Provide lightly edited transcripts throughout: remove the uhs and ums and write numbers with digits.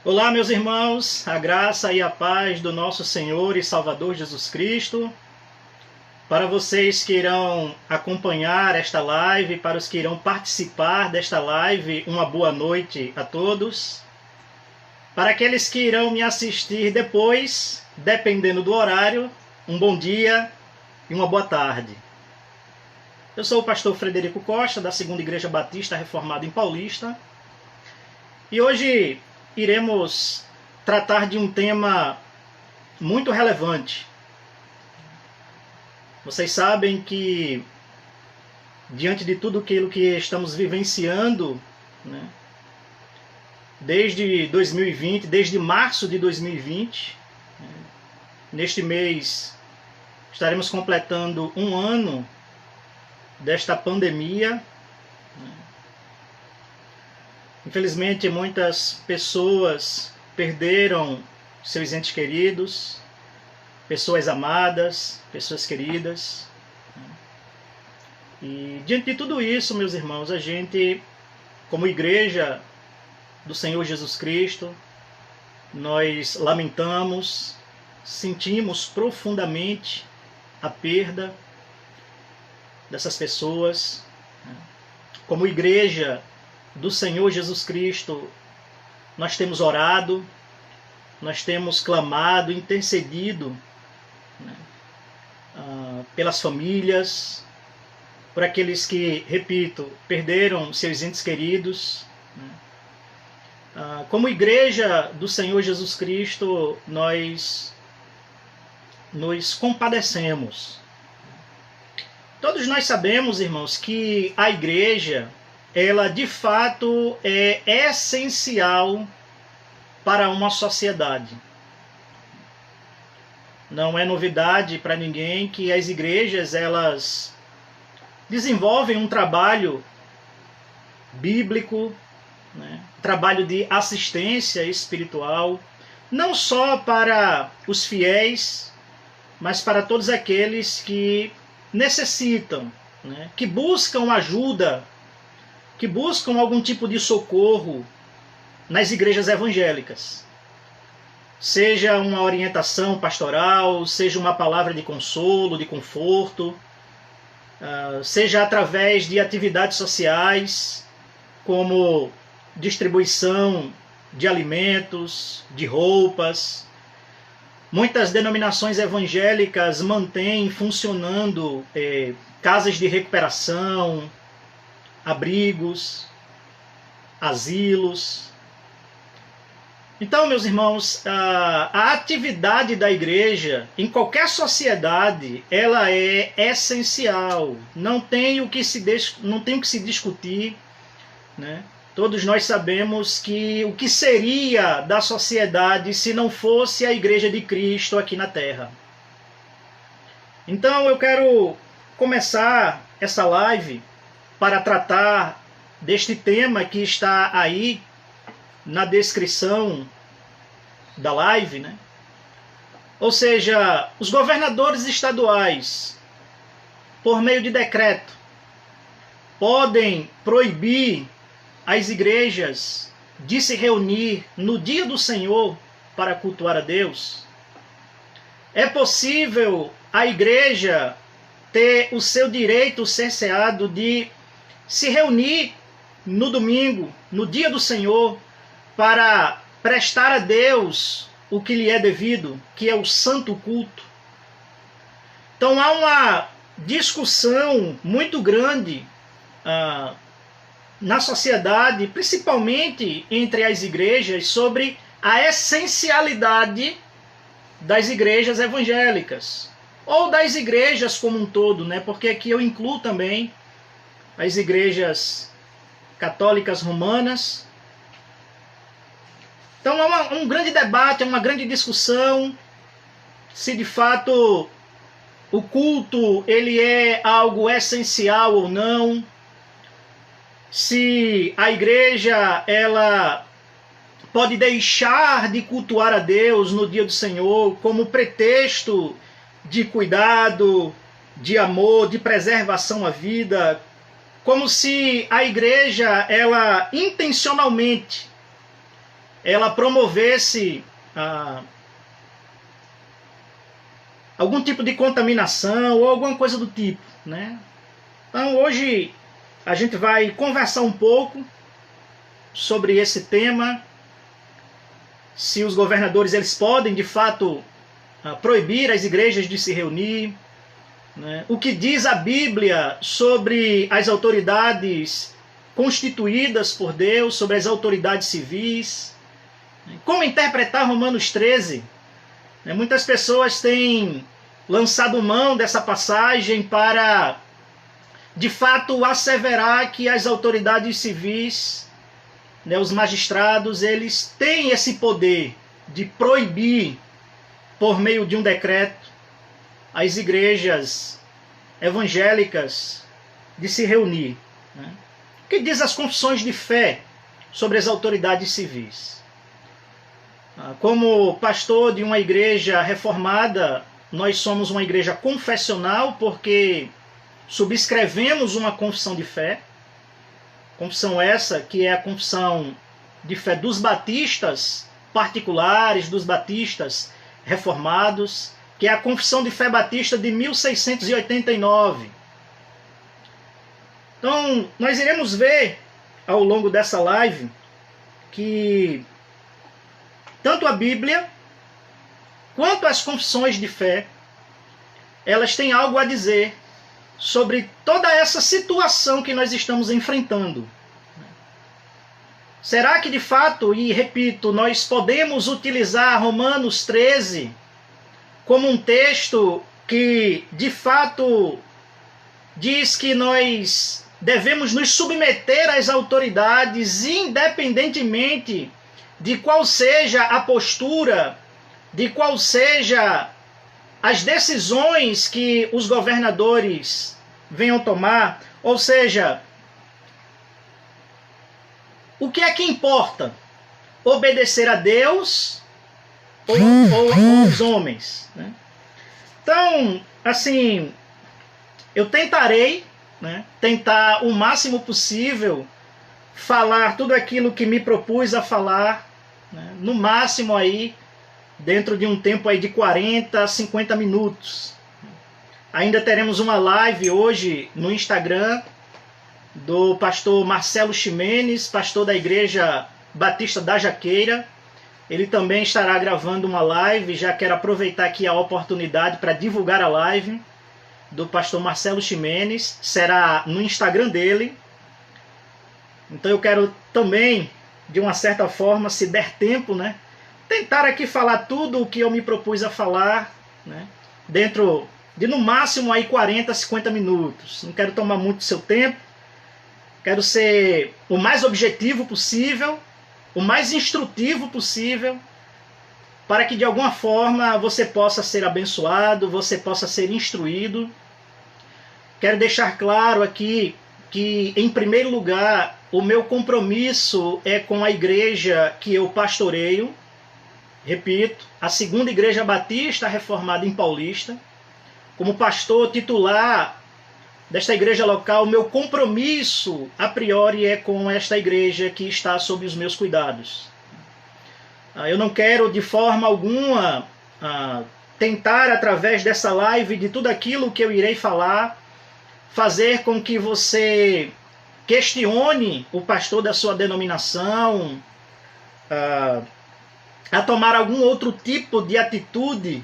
Olá, meus irmãos, a graça e a paz do nosso Senhor e Salvador Jesus Cristo. Para vocês que irão acompanhar esta live, para os que irão participar desta live, uma boa noite a todos. Para aqueles que irão me assistir depois, dependendo do horário, um bom dia e uma boa tarde. Eu sou o pastor Frederico Costa, da Segunda Igreja Batista Reformada em Paulista, e hoje iremos tratar de um tema muito relevante. Vocês sabem que, diante de tudo aquilo que estamos vivenciando, né, desde 2020, desde março de 2020, neste mês estaremos completando um ano desta pandemia. Infelizmente, muitas pessoas perderam seus entes queridos, pessoas amadas, pessoas queridas. E diante de tudo isso, meus irmãos, a gente, como igreja do Senhor Jesus Cristo, nós lamentamos, sentimos profundamente a perda dessas pessoas. Como igreja do Senhor Jesus Cristo, nós temos orado, nós temos clamado, intercedido, né, pelas famílias, por aqueles que, repito, perderam seus entes queridos. Como igreja do Senhor Jesus Cristo, nós nos compadecemos. Todos nós sabemos, irmãos, que a igreja, ela de fato é essencial para uma sociedade. Não é novidade para ninguém que as igrejas, elas desenvolvem um trabalho bíblico, né, trabalho de assistência espiritual, não só para os fiéis, mas para todos aqueles que necessitam, né, que buscam ajuda, que buscam algum tipo de socorro nas igrejas evangélicas. Seja uma orientação pastoral, seja uma palavra de consolo, de conforto, seja através de atividades sociais, como distribuição de alimentos, de roupas. Muitas denominações evangélicas mantêm funcionando casas de recuperação, abrigos, asilos. Então, meus irmãos, a atividade da igreja em qualquer sociedade, ela é essencial. Não tem o que se discutir, né? Todos nós sabemos que o que seria da sociedade se não fosse a Igreja de Cristo aqui na Terra. Então eu quero começar essa live para tratar deste tema que está aí na descrição da live, né? Ou seja, os governadores estaduais, por meio de decreto, podem proibir as igrejas de se reunir no dia do Senhor para cultuar a Deus? É possível a igreja ter o seu direito cerceado de se reunir no domingo, no dia do Senhor, para prestar a Deus o que lhe é devido, que é o santo culto? Então há uma discussão muito grande na sociedade, principalmente entre as igrejas, sobre a essencialidade das igrejas evangélicas, ou das igrejas como um todo, né? Porque aqui eu incluo também as igrejas católicas romanas. Então há um grande debate, uma grande discussão se de fato o culto ele é algo essencial ou não, se a igreja ela pode deixar de cultuar a Deus no dia do Senhor como pretexto de cuidado, de amor, de preservação à vida, como se a igreja ela intencionalmente ela promovesse algum tipo de contaminação ou alguma coisa do tipo, né? Então hoje a gente vai conversar um pouco sobre esse tema, se os governadores eles podem de fato proibir as igrejas de se reunir, né? O que diz a Bíblia sobre as autoridades constituídas por Deus, sobre as autoridades civis, como interpretar Romanos 13. Muitas pessoas têm lançado mão dessa passagem para, de fato, asseverar que as autoridades civis, os magistrados, eles têm esse poder de proibir, por meio de um decreto, as igrejas evangélicas de se reunir. O que diz as confissões de fé sobre as autoridades civis? Como pastor de uma igreja reformada, nós somos uma igreja confessional porque subscrevemos uma confissão de fé. Confissão essa que é a confissão de fé dos batistas particulares, dos batistas reformados, que é a confissão de fé batista de 1689. Então, nós iremos ver ao longo dessa live que tanto a Bíblia quanto as confissões de fé, elas têm algo a dizer sobre toda essa situação que nós estamos enfrentando. Será que de fato, e repito, nós podemos utilizar Romanos 13 como um texto que de fato diz que nós devemos nos submeter às autoridades independentemente de qual seja a postura, de qual seja as decisões que os governadores venham tomar? Ou seja, o que é que importa? Obedecer a Deus ou aos homens? Né? Então, assim, eu tentarei, tentar o máximo possível falar tudo aquilo que me propus a falar, no máximo aí, dentro de um tempo aí de 40 a 50 minutos. Ainda teremos uma live hoje no Instagram do pastor Marcelo Ximenes, pastor da Igreja Batista da Jaqueira. Ele também estará gravando uma live, já quero aproveitar aqui a oportunidade para divulgar a live do pastor Marcelo Ximenes. Será no Instagram dele. Então eu quero também, de uma certa forma, se der tempo, tentar aqui falar tudo o que eu me propus a falar, dentro de no máximo aí 40, 50 minutos. Não quero tomar muito do seu tempo, quero ser o mais objetivo possível, o mais instrutivo possível, para que de alguma forma você possa ser abençoado, você possa ser instruído. Quero deixar claro aqui que, em primeiro lugar, o meu compromisso é com a igreja que eu pastoreio. Repito, a Segunda Igreja Batista Reformada em Paulista. Como pastor titular desta igreja local, o meu compromisso, a priori, é com esta igreja que está sob os meus cuidados. Eu não quero, de forma alguma, tentar, através dessa live, de tudo aquilo que eu irei falar, fazer com que você questione o pastor da sua denominação, a tomar algum outro tipo de atitude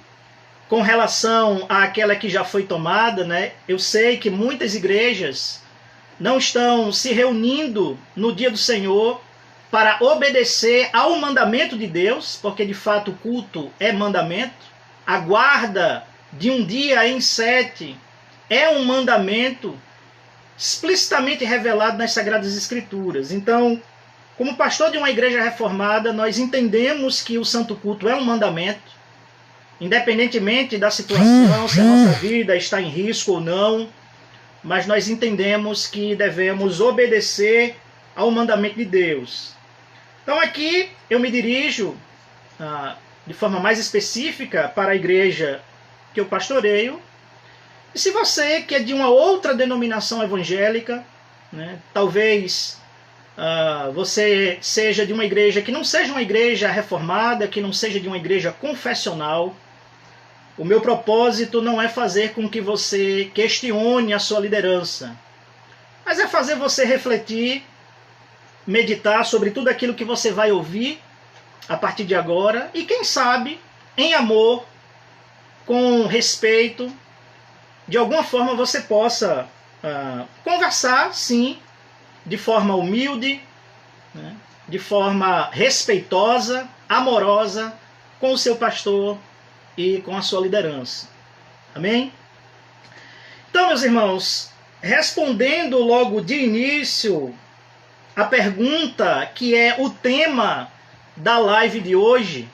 com relação àquela que já foi tomada. Eu sei que muitas igrejas não estão se reunindo no dia do Senhor para obedecer ao mandamento de Deus, porque de fato o culto é mandamento. A guarda de um dia em 7 é um mandamento explicitamente revelado nas Sagradas Escrituras. Então, como pastor de uma igreja reformada, nós entendemos que o santo culto é um mandamento, independentemente da situação, se a nossa vida está em risco ou não, mas nós entendemos que devemos obedecer ao mandamento de Deus. Então aqui eu me dirijo de forma mais específica para a igreja que eu pastoreio. E se você que é de uma outra denominação evangélica, talvez você seja de uma igreja que não seja uma igreja reformada, que não seja de uma igreja confessional. O meu propósito não é fazer com que você questione a sua liderança, mas é fazer você refletir, meditar sobre tudo aquilo que você vai ouvir a partir de agora e, quem sabe, em amor, com respeito, de alguma forma você possa conversar, sim, de forma humilde, né, de forma respeitosa, amorosa, com o seu pastor e com a sua liderança. Amém? Então, meus irmãos, respondendo logo de início a pergunta que é o tema da live de hoje,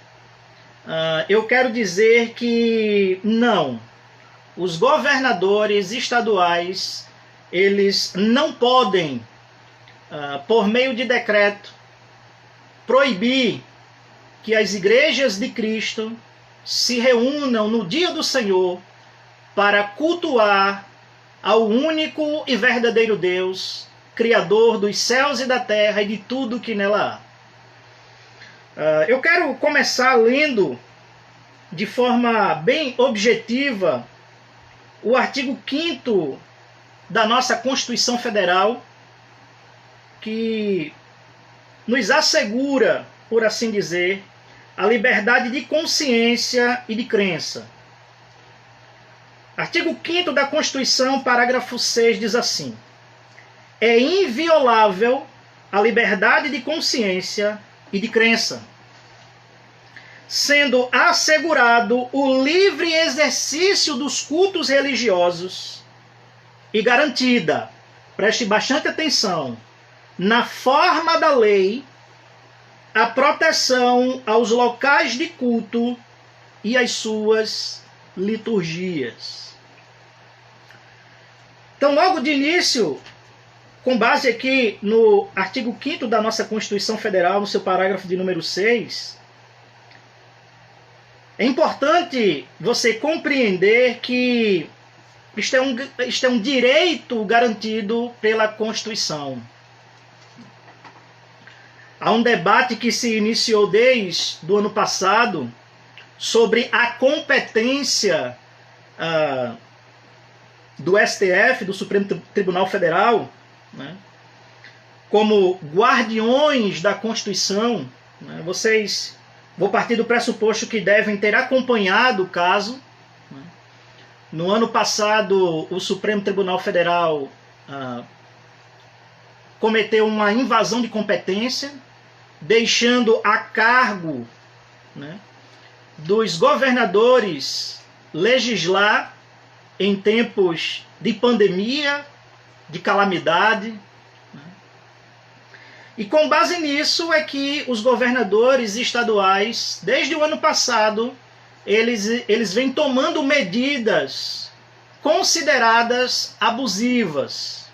eu quero dizer que não, os governadores estaduais, eles não podem, por meio de decreto, proibir que as igrejas de Cristo se reúnam no dia do Senhor para cultuar ao único e verdadeiro Deus, Criador dos céus e da terra e de tudo que nela há. Eu quero começar lendo de forma bem objetiva o artigo 5º da nossa Constituição Federal, que nos assegura, por assim dizer, a liberdade de consciência e de crença. Artigo 5º da Constituição, parágrafo 6, diz assim: é inviolável a liberdade de consciência e de crença, sendo assegurado o livre exercício dos cultos religiosos e garantida, preste bastante atenção, na forma da lei, a proteção aos locais de culto e às suas liturgias. Então, logo de início, com base aqui no artigo 5º da nossa Constituição Federal, no seu parágrafo de número 6, é importante você compreender que isto é um direito garantido pela Constituição. Há um debate que se iniciou desde o ano passado sobre a competência do STF, do Supremo Tribunal Federal, né, como guardiões da Constituição. Né, vou partir do pressuposto que devem ter acompanhado o caso. Né. No ano passado, o Supremo Tribunal Federal cometeu uma invasão de competência, deixando a cargo, né, dos governadores legislar em tempos de pandemia, de calamidade. Né? E com base nisso é que os governadores estaduais, desde o ano passado, eles vêm tomando medidas consideradas abusivas,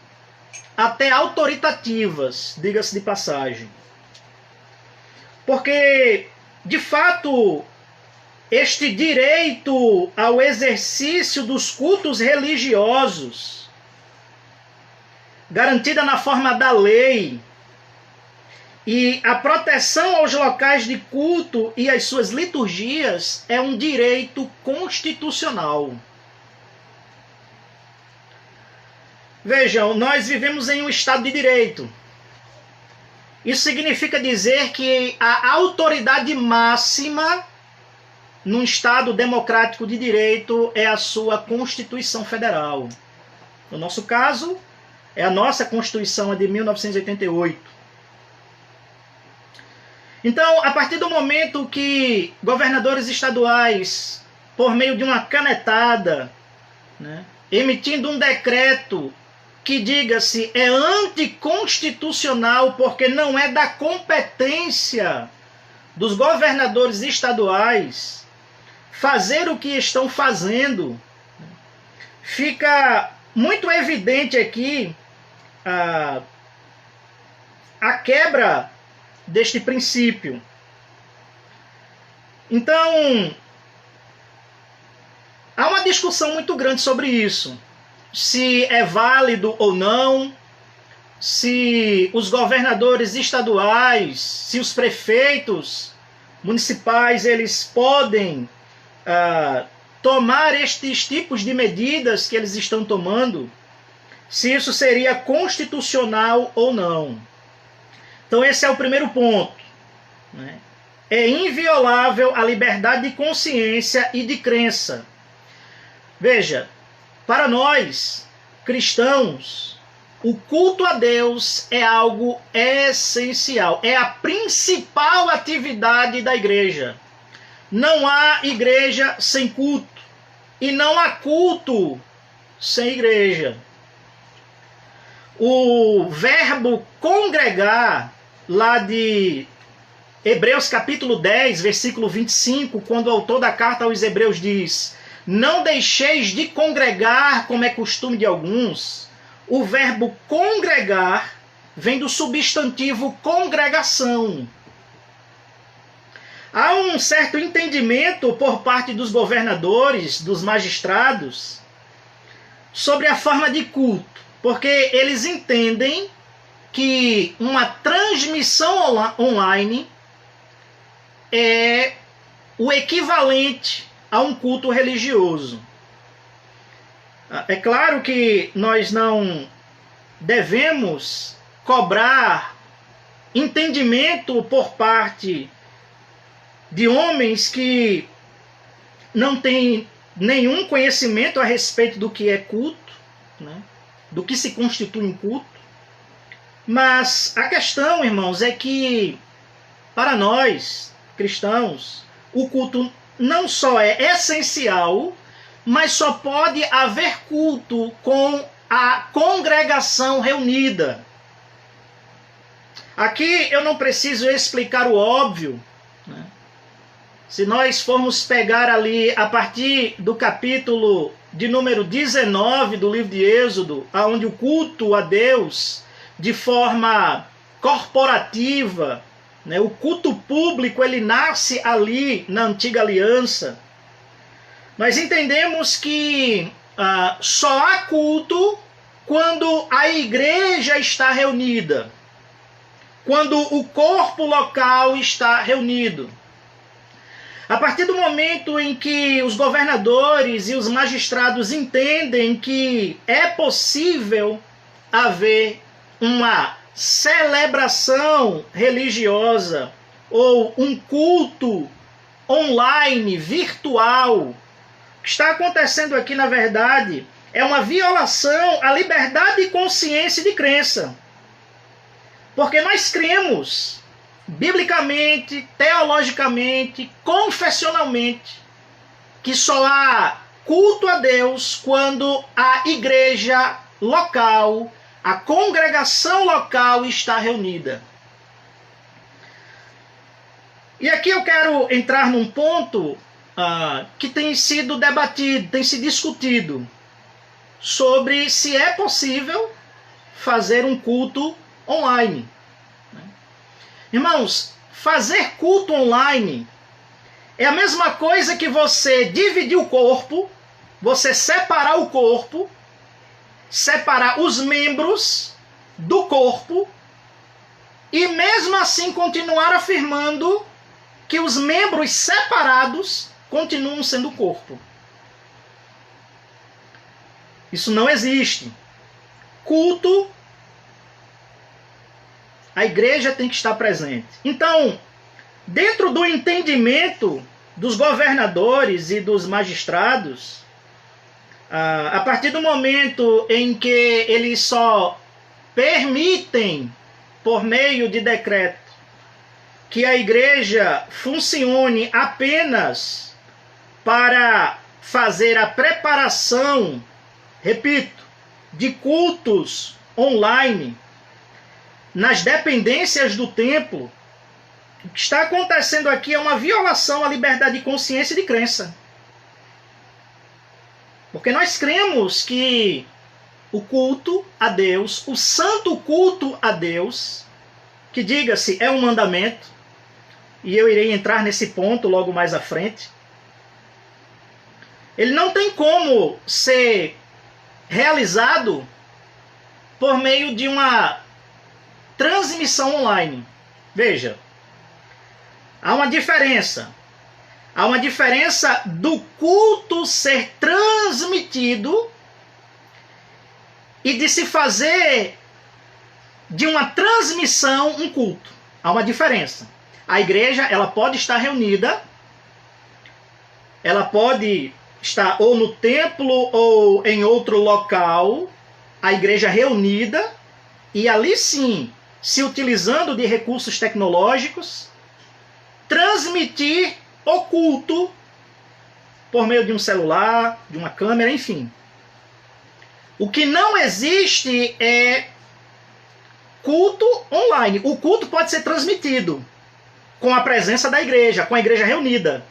até autoritativas, diga-se de passagem. Porque, de fato, este direito ao exercício dos cultos religiosos, garantida na forma da lei, e a proteção aos locais de culto e às suas liturgias é um direito constitucional. Vejam, nós vivemos em um Estado de Direito. Isso significa dizer que a autoridade máxima num Estado democrático de direito é a sua Constituição Federal. No nosso caso, é a nossa Constituição, a de 1988. Então, a partir do momento que governadores estaduais, por meio de uma canetada, né, emitindo um decreto que diga-se é anticonstitucional porque não é da competência dos governadores estaduais fazer o que estão fazendo, fica muito evidente aqui a quebra deste princípio. Então, há uma discussão muito grande sobre isso. Se é válido ou não, se os governadores estaduais, se os prefeitos municipais, eles podem tomar estes tipos de medidas que eles estão tomando, se isso seria constitucional ou não. Então esse é o primeiro ponto, né? É inviolável a liberdade de consciência e de crença. Veja, para nós, cristãos, o culto a Deus é algo essencial, é a principal atividade da igreja. Não há igreja sem culto, e não há culto sem igreja. O verbo congregar, lá de Hebreus capítulo 10, versículo 25, quando o autor da carta aos Hebreus diz: não deixeis de congregar como é costume de alguns. O verbo congregar vem do substantivo congregação. Há um certo entendimento por parte dos governadores, dos magistrados, sobre a forma de culto, porque eles entendem que uma transmissão online é o equivalente a um culto religioso. É claro que nós não devemos cobrar entendimento por parte de homens que não têm nenhum conhecimento a respeito do que é culto, né? Do que se constitui um culto. Mas a questão, irmãos, é que para nós, cristãos, o culto não só é essencial, mas só pode haver culto com a congregação reunida. Aqui eu não preciso explicar o óbvio, né? Se nós formos pegar ali a partir do capítulo de número 19 do livro de Êxodo, onde o culto a Deus de forma corporativa, né, o culto público, ele nasce ali na antiga aliança. Nós entendemos que só há culto quando a igreja está reunida, quando o corpo local está reunido. A partir do momento em que os governadores e os magistrados entendem que é possível haver uma celebração religiosa ou um culto online, virtual, o que está acontecendo aqui, na verdade, é uma violação à liberdade de consciência e de crença. Porque nós cremos, biblicamente, teologicamente, confessionalmente, que só há culto a Deus quando a igreja local, a congregação local está reunida. E aqui eu quero entrar num ponto que tem sido debatido, tem se discutido, sobre se é possível fazer um culto online. Irmãos, fazer culto online é a mesma coisa que você dividir o corpo, você separar o corpo, separar os membros do corpo e mesmo assim continuar afirmando que os membros separados continuam sendo o corpo. Isso não existe. Culto, a igreja tem que estar presente. Então, dentro do entendimento dos governadores e dos magistrados, a partir do momento em que eles só permitem, por meio de decreto, que a igreja funcione apenas para fazer a preparação, repito, de cultos online nas dependências do templo, o que está acontecendo aqui é uma violação à liberdade de consciência e de crença. Porque nós cremos que o culto a Deus, o santo culto a Deus, que diga-se é um mandamento, e eu irei entrar nesse ponto logo mais à frente, ele não tem como ser realizado por meio de uma transmissão online. Veja, há uma diferença. Há uma diferença do culto ser transmitido e de se fazer de uma transmissão um culto. Há uma diferença. A igreja, ela pode estar reunida, ela pode estar ou no templo ou em outro local, a igreja reunida, e ali sim, se utilizando de recursos tecnológicos, transmitir o culto por meio de um celular, de uma câmera, enfim. O que não existe é culto online. O culto pode ser transmitido com a presença da igreja, com a igreja reunida.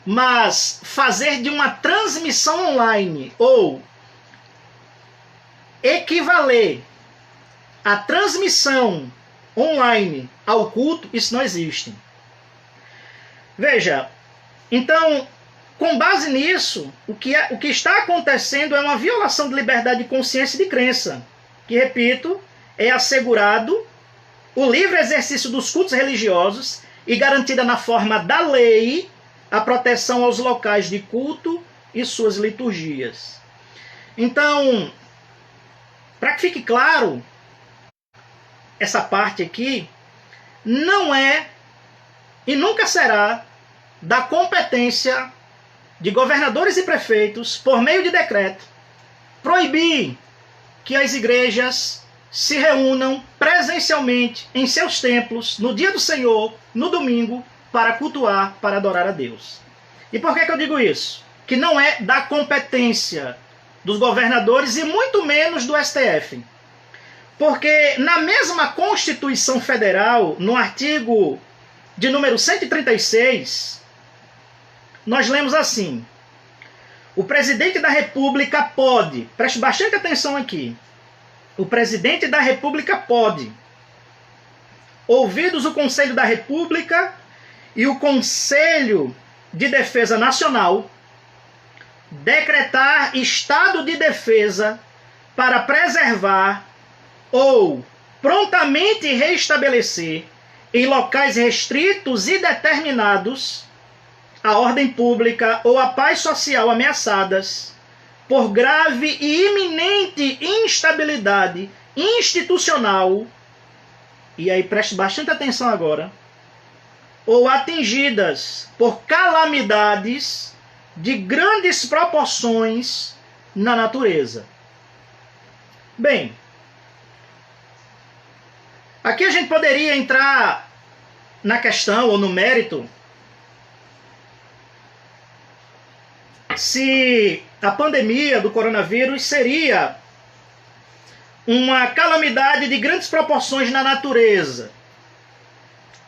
Mas fazer de uma transmissão online ou equivaler a transmissão online ao culto, isso não existe. Veja, então, com base nisso, o que está acontecendo é uma violação de liberdade de consciência e de crença, que, repito, é assegurado o livre exercício dos cultos religiosos e garantida na forma da lei a proteção aos locais de culto e suas liturgias. Então, para que fique claro, essa parte aqui não é e nunca será da competência de governadores e prefeitos, por meio de decreto, proibir que as igrejas se reúnam presencialmente em seus templos no dia do Senhor, no domingo, para cultuar, para adorar a Deus. E por que eu digo isso? Que não é da competência dos governadores e muito menos do STF. Porque na mesma Constituição Federal, no artigo de número 136, nós lemos assim: o presidente da República pode, preste bastante atenção aqui, o presidente da República pode, ouvidos o Conselho da República e o Conselho de Defesa Nacional, decretar estado de defesa para preservar ou prontamente restabelecer em locais restritos e determinados a ordem pública ou a paz social ameaçadas por grave e iminente instabilidade institucional, e aí preste bastante atenção agora, ou atingidas por calamidades de grandes proporções na natureza. Bem, aqui a gente poderia entrar na questão ou no mérito se a pandemia do coronavírus seria uma calamidade de grandes proporções na natureza.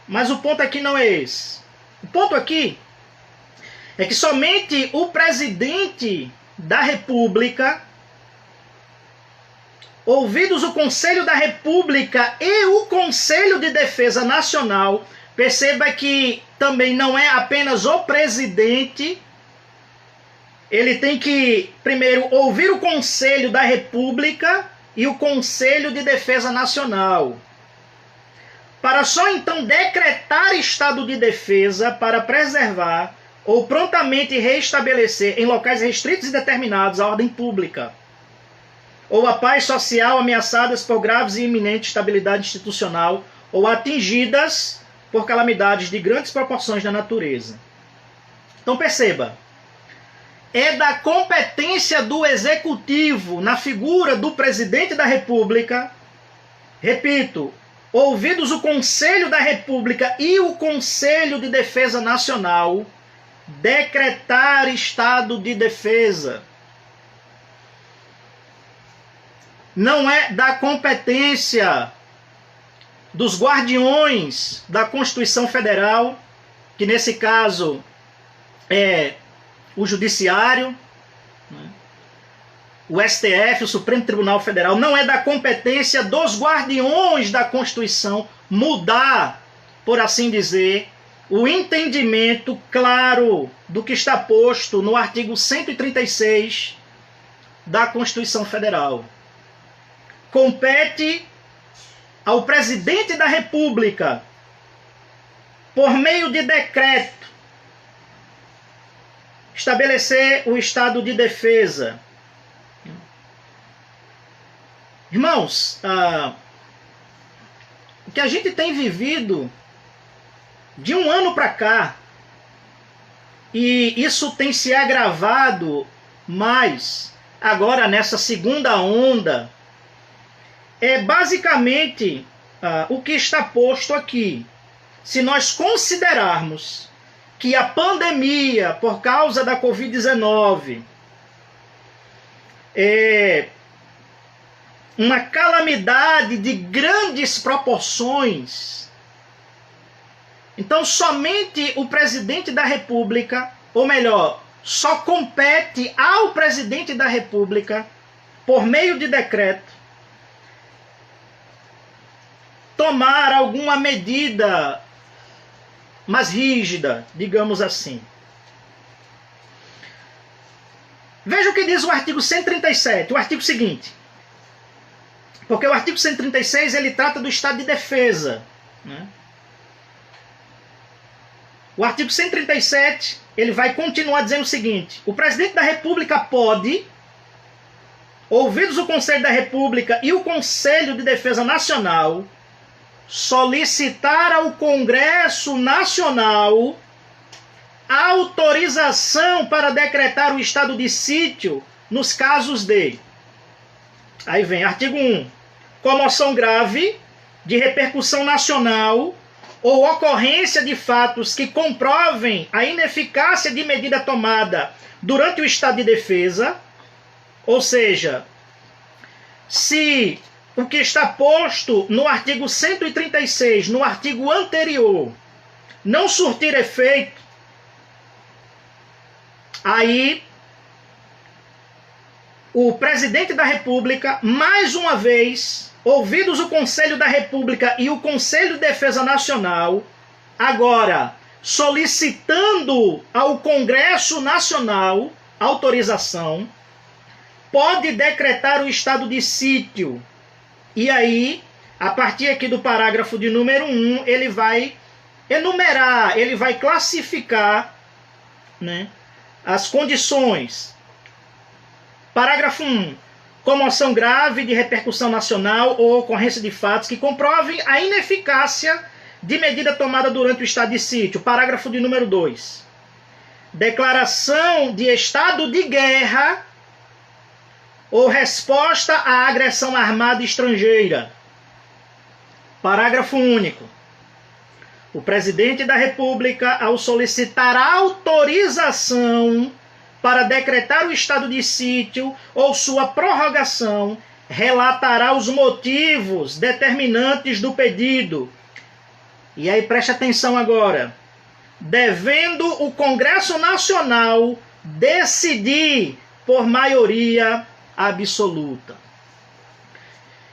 Mas o ponto aqui não é esse. O ponto aqui é que somente o presidente da República, ouvidos o Conselho da República e o Conselho de Defesa Nacional, perceba que também não é apenas o presidente, ele tem que primeiro ouvir o Conselho da República e o Conselho de Defesa Nacional, para só então decretar estado de defesa para preservar ou prontamente restabelecer em locais restritos e determinados a ordem pública ou a paz social ameaçadas por graves e iminente instabilidade institucional ou atingidas por calamidades de grandes proporções na natureza. Então perceba, é da competência do executivo, na figura do presidente da República, repito, ouvidos o Conselho da República e o Conselho de Defesa Nacional, decretar estado de defesa. Não é da competência dos guardiões da Constituição Federal, que nesse caso é o Judiciário, o STF, o Supremo Tribunal Federal. Não é da competência dos guardiões da Constituição mudar, por assim dizer, o entendimento claro do que está posto no artigo 136 da Constituição Federal. compete ao presidente da República, por meio de decreto, estabelecer o estado de defesa. Irmãos, o que a gente tem vivido de um ano para cá, e isso tem se agravado mais agora nessa segunda onda, é basicamente o que está posto aqui. Se nós considerarmos que a pandemia por causa da Covid-19 é uma calamidade de grandes proporções, então somente o presidente da República, ou melhor, só compete ao presidente da República, por meio de decreto, tomar alguma medida mais rígida, digamos assim. Veja o que diz o artigo 137, o artigo seguinte. Porque o artigo 136 ele trata do estado de defesa, né? O artigo 137 ele vai continuar dizendo o seguinte: o presidente da República pode, ouvidos o Conselho da República e o Conselho de Defesa Nacional, solicitar ao Congresso Nacional autorização para decretar o estado de sítio nos casos de... Aí vem artigo 1. Comoção grave de repercussão nacional ou ocorrência de fatos que comprovem a ineficácia de medida tomada durante o estado de defesa. Ou seja, se o que está posto no artigo 136, no artigo anterior, não surtir efeito, aí o presidente da República, mais uma vez, ouvidos o Conselho da República e o Conselho de Defesa Nacional, agora solicitando ao Congresso Nacional autorização, pode decretar o estado de sítio. E aí, a partir aqui do parágrafo de número 1, ele vai enumerar, ele vai classificar, né, as condições. Parágrafo 1. Comoção grave de repercussão nacional ou ocorrência de fatos que comprovem a ineficácia de medida tomada durante o estado de sítio. Parágrafo de número 2. Declaração de estado de guerra ou resposta à agressão armada estrangeira. Parágrafo único. O presidente da República, ao solicitar autorização para decretar o estado de sítio ou sua prorrogação, relatará os motivos determinantes do pedido. E aí preste atenção agora. Devendo o Congresso Nacional decidir por maioria absoluta.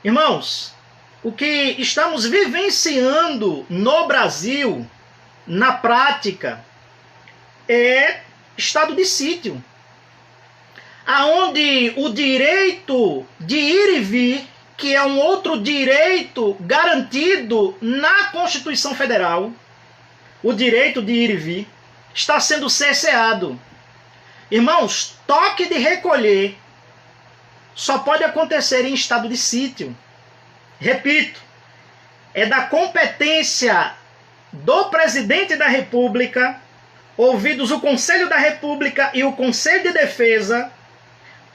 Irmãos, o que estamos vivenciando no Brasil, na prática, é estado de sítio, aonde o direito de ir e vir, que é um outro direito garantido na Constituição Federal, o direito de ir e vir, está sendo cerceado. Irmãos, toque de recolher só pode acontecer em estado de sítio. Repito, é da competência do presidente da República, ouvidos o Conselho da República e o Conselho de Defesa,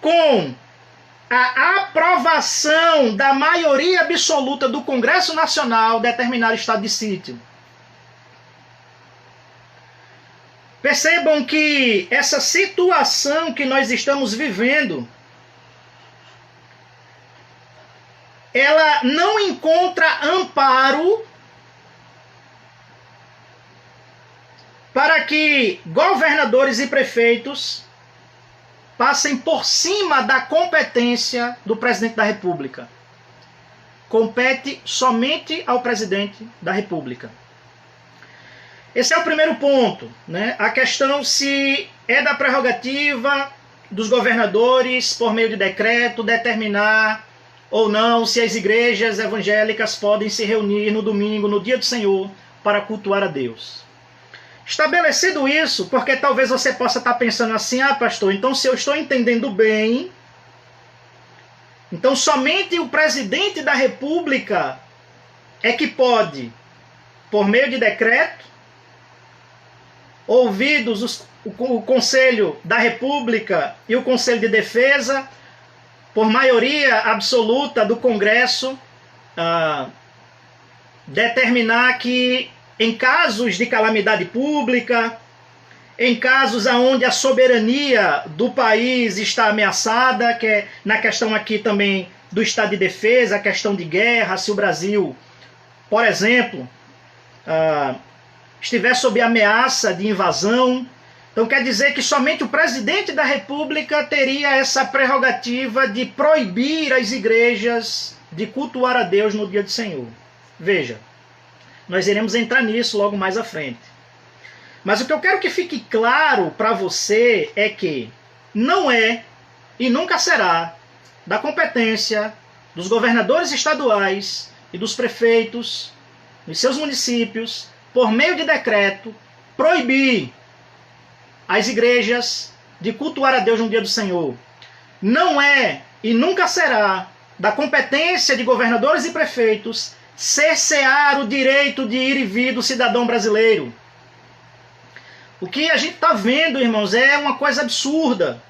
com a aprovação da maioria absoluta do Congresso Nacional, determinar o estado de sítio. Percebam que essa situação que nós estamos vivendo, ela não encontra amparo para que governadores e prefeitos passem por cima da competência do presidente da República. Compete somente ao presidente da República. Esse é o primeiro ponto, né? A questão se é da prerrogativa dos governadores, por meio de decreto, determinar ou não, se as igrejas evangélicas podem se reunir no domingo, no dia do Senhor, para cultuar a Deus. Estabelecido isso, porque talvez você possa estar pensando assim, pastor, então se eu estou entendendo bem, então somente o presidente da República é que pode, por meio de decreto, ouvidos o Conselho da República e o Conselho de Defesa, por maioria absoluta do Congresso, determinar que em casos de calamidade pública, em casos onde a soberania do país está ameaçada, que é na questão aqui também do estado de defesa, a questão de guerra, se o Brasil, por exemplo, estiver sob ameaça de invasão. Então quer dizer que somente o presidente da República teria essa prerrogativa de proibir as igrejas de cultuar a Deus no dia do Senhor. Veja, nós iremos entrar nisso logo mais à frente. Mas o que eu quero que fique claro para você é que não é e nunca será da competência dos governadores estaduais e dos prefeitos nos seus municípios, por meio de decreto, proibir as igrejas de cultuar a Deus no dia do Senhor. Não é e nunca será da competência de governadores e prefeitos cercear o direito de ir e vir do cidadão brasileiro. O que a gente está vendo, irmãos, é uma coisa absurda.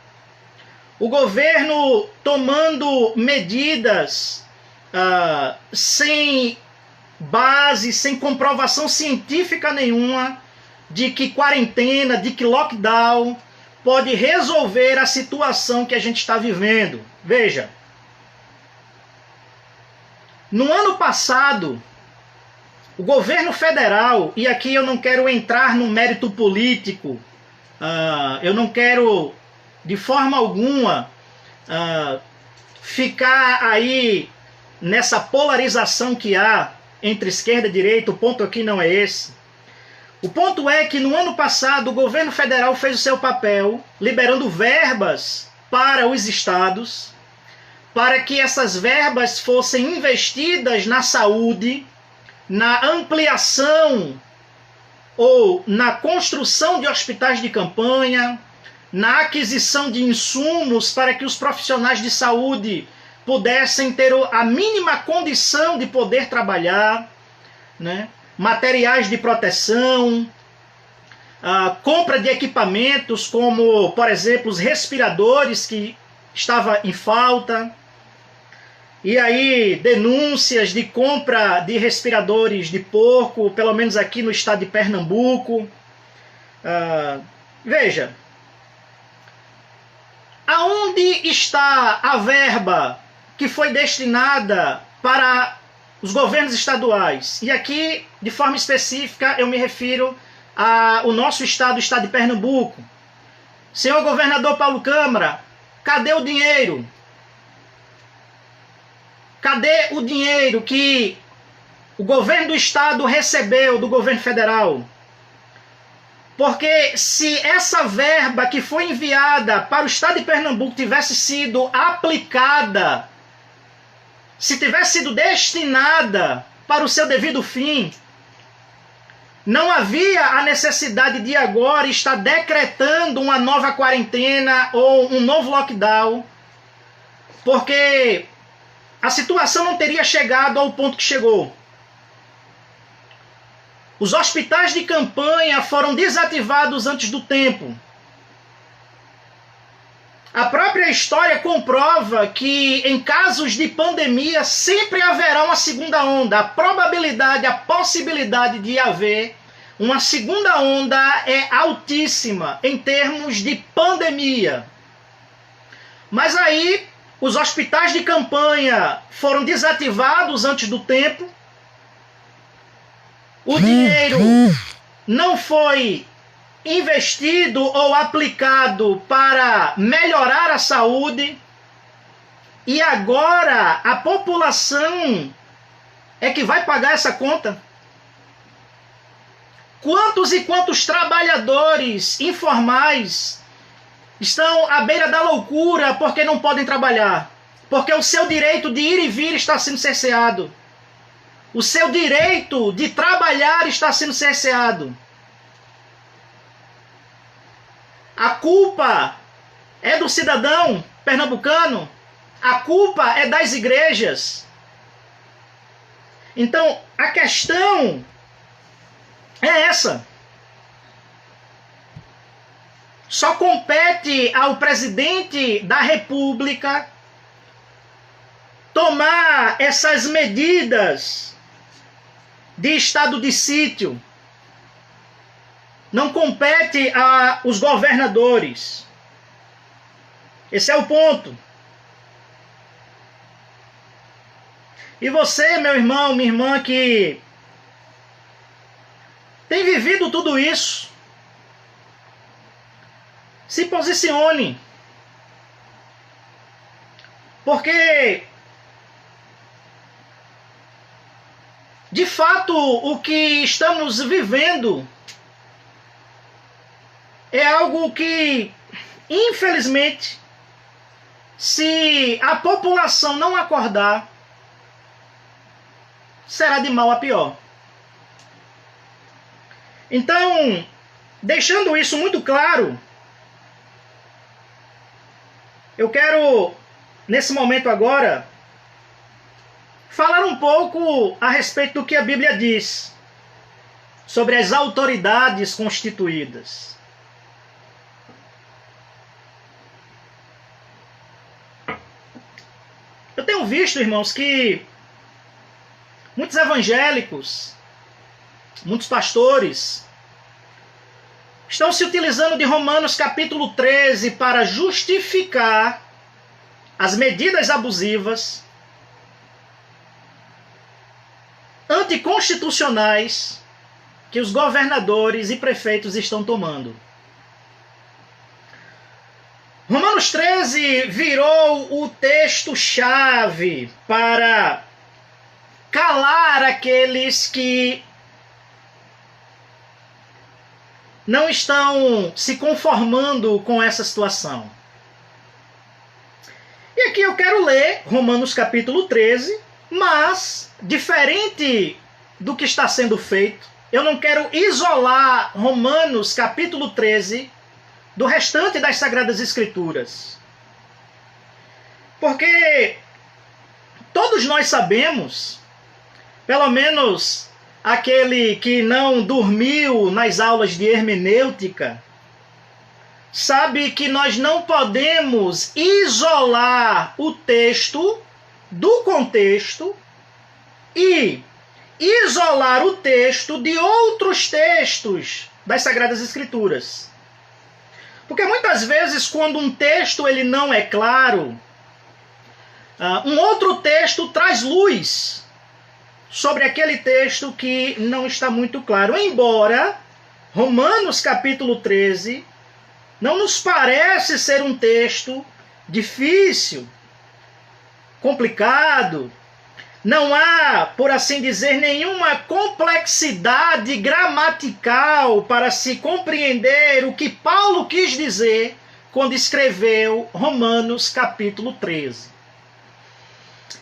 O governo tomando medidas sem base, sem comprovação científica nenhuma, de que quarentena, de que lockdown pode resolver a situação que a gente está vivendo. Veja, no ano passado, o governo federal, e aqui eu não quero entrar no mérito político, eu não quero de forma alguma ficar aí nessa polarização que há entre esquerda e direita, o ponto aqui não é esse. O ponto é que no ano passado o governo federal fez o seu papel, liberando verbas para os estados, para que essas verbas fossem investidas na saúde, na ampliação ou na construção de hospitais de campanha, na aquisição de insumos para que os profissionais de saúde pudessem ter a mínima condição de poder trabalhar, né? Materiais de proteção, compra de equipamentos como, por exemplo, os respiradores que estava em falta, e aí denúncias de compra de respiradores de porco, pelo menos aqui no estado de Pernambuco. Veja, aonde está a verba que foi destinada para os governos estaduais? E aqui, de forma específica, eu me refiro ao nosso estado, o estado de Pernambuco. Senhor governador Paulo Câmara, cadê o dinheiro? Cadê o dinheiro que o governo do estado recebeu do governo federal? Porque se essa verba que foi enviada para o estado de Pernambuco tivesse sido aplicada, se tivesse sido destinada para o seu devido fim, não havia a necessidade de agora estar decretando uma nova quarentena ou um novo lockdown, porque a situação não teria chegado ao ponto que chegou. Os hospitais de campanha foram desativados antes do tempo. A própria história comprova que em casos de pandemia sempre haverá uma segunda onda. A probabilidade, a possibilidade de haver uma segunda onda é altíssima em termos de pandemia. Mas aí os hospitais de campanha foram desativados antes do tempo. O dinheiro não foi investido ou aplicado para melhorar a saúde. E agora a população é que vai pagar essa conta. Quantos e quantos trabalhadores informais estão à beira da loucura porque não podem trabalhar? Porque o seu direito de ir e vir está sendo cerceado. O seu direito de trabalhar está sendo cerceado. A culpa é do cidadão pernambucano. A culpa é das igrejas. Então, a questão é essa. Só compete ao presidente da República tomar essas medidas de estado de sítio. Não compete aos governadores. Esse é o ponto. E você, meu irmão, minha irmã, que tem vivido tudo isso, se posicione. Porque, de fato, o que estamos vivendo é algo que, infelizmente, se a população não acordar, será de mal a pior. Então, deixando isso muito claro, eu quero, nesse momento agora, falar um pouco a respeito do que a Bíblia diz sobre as autoridades constituídas. Eu tenho visto, irmãos, que muitos evangélicos, muitos pastores, estão se utilizando de Romanos capítulo 13 para justificar as medidas abusivas, anticonstitucionais, que os governadores e prefeitos estão tomando. Romanos 13 virou o texto-chave para calar aqueles que não estão se conformando com essa situação. E aqui eu quero ler Romanos capítulo 13, mas, diferente do que está sendo feito, eu não quero isolar Romanos capítulo 13 do restante das Sagradas Escrituras. Porque todos nós sabemos, pelo menos aquele que não dormiu nas aulas de hermenêutica, sabe que nós não podemos isolar o texto do contexto e isolar o texto de outros textos das Sagradas Escrituras. Porque muitas vezes, quando um texto ele não é claro, um outro texto traz luz sobre aquele texto que não está muito claro. Embora Romanos capítulo 13 não nos parece ser um texto difícil, complicado, não há, por assim dizer, nenhuma complexidade gramatical para se compreender o que Paulo quis dizer quando escreveu Romanos capítulo 13.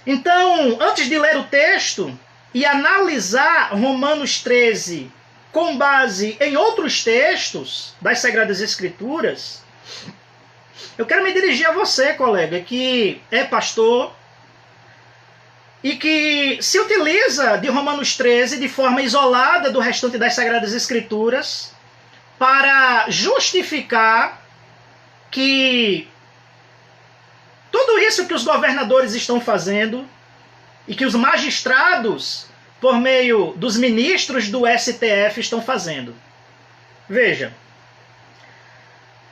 Então, antes de ler o texto e analisar Romanos 13 com base em outros textos das Sagradas Escrituras, eu quero me dirigir a você, colega, que é pastor e que se utiliza de Romanos 13 de forma isolada do restante das Sagradas Escrituras para justificar que tudo isso que os governadores estão fazendo e que os magistrados, por meio dos ministros do STF, estão fazendo. Veja,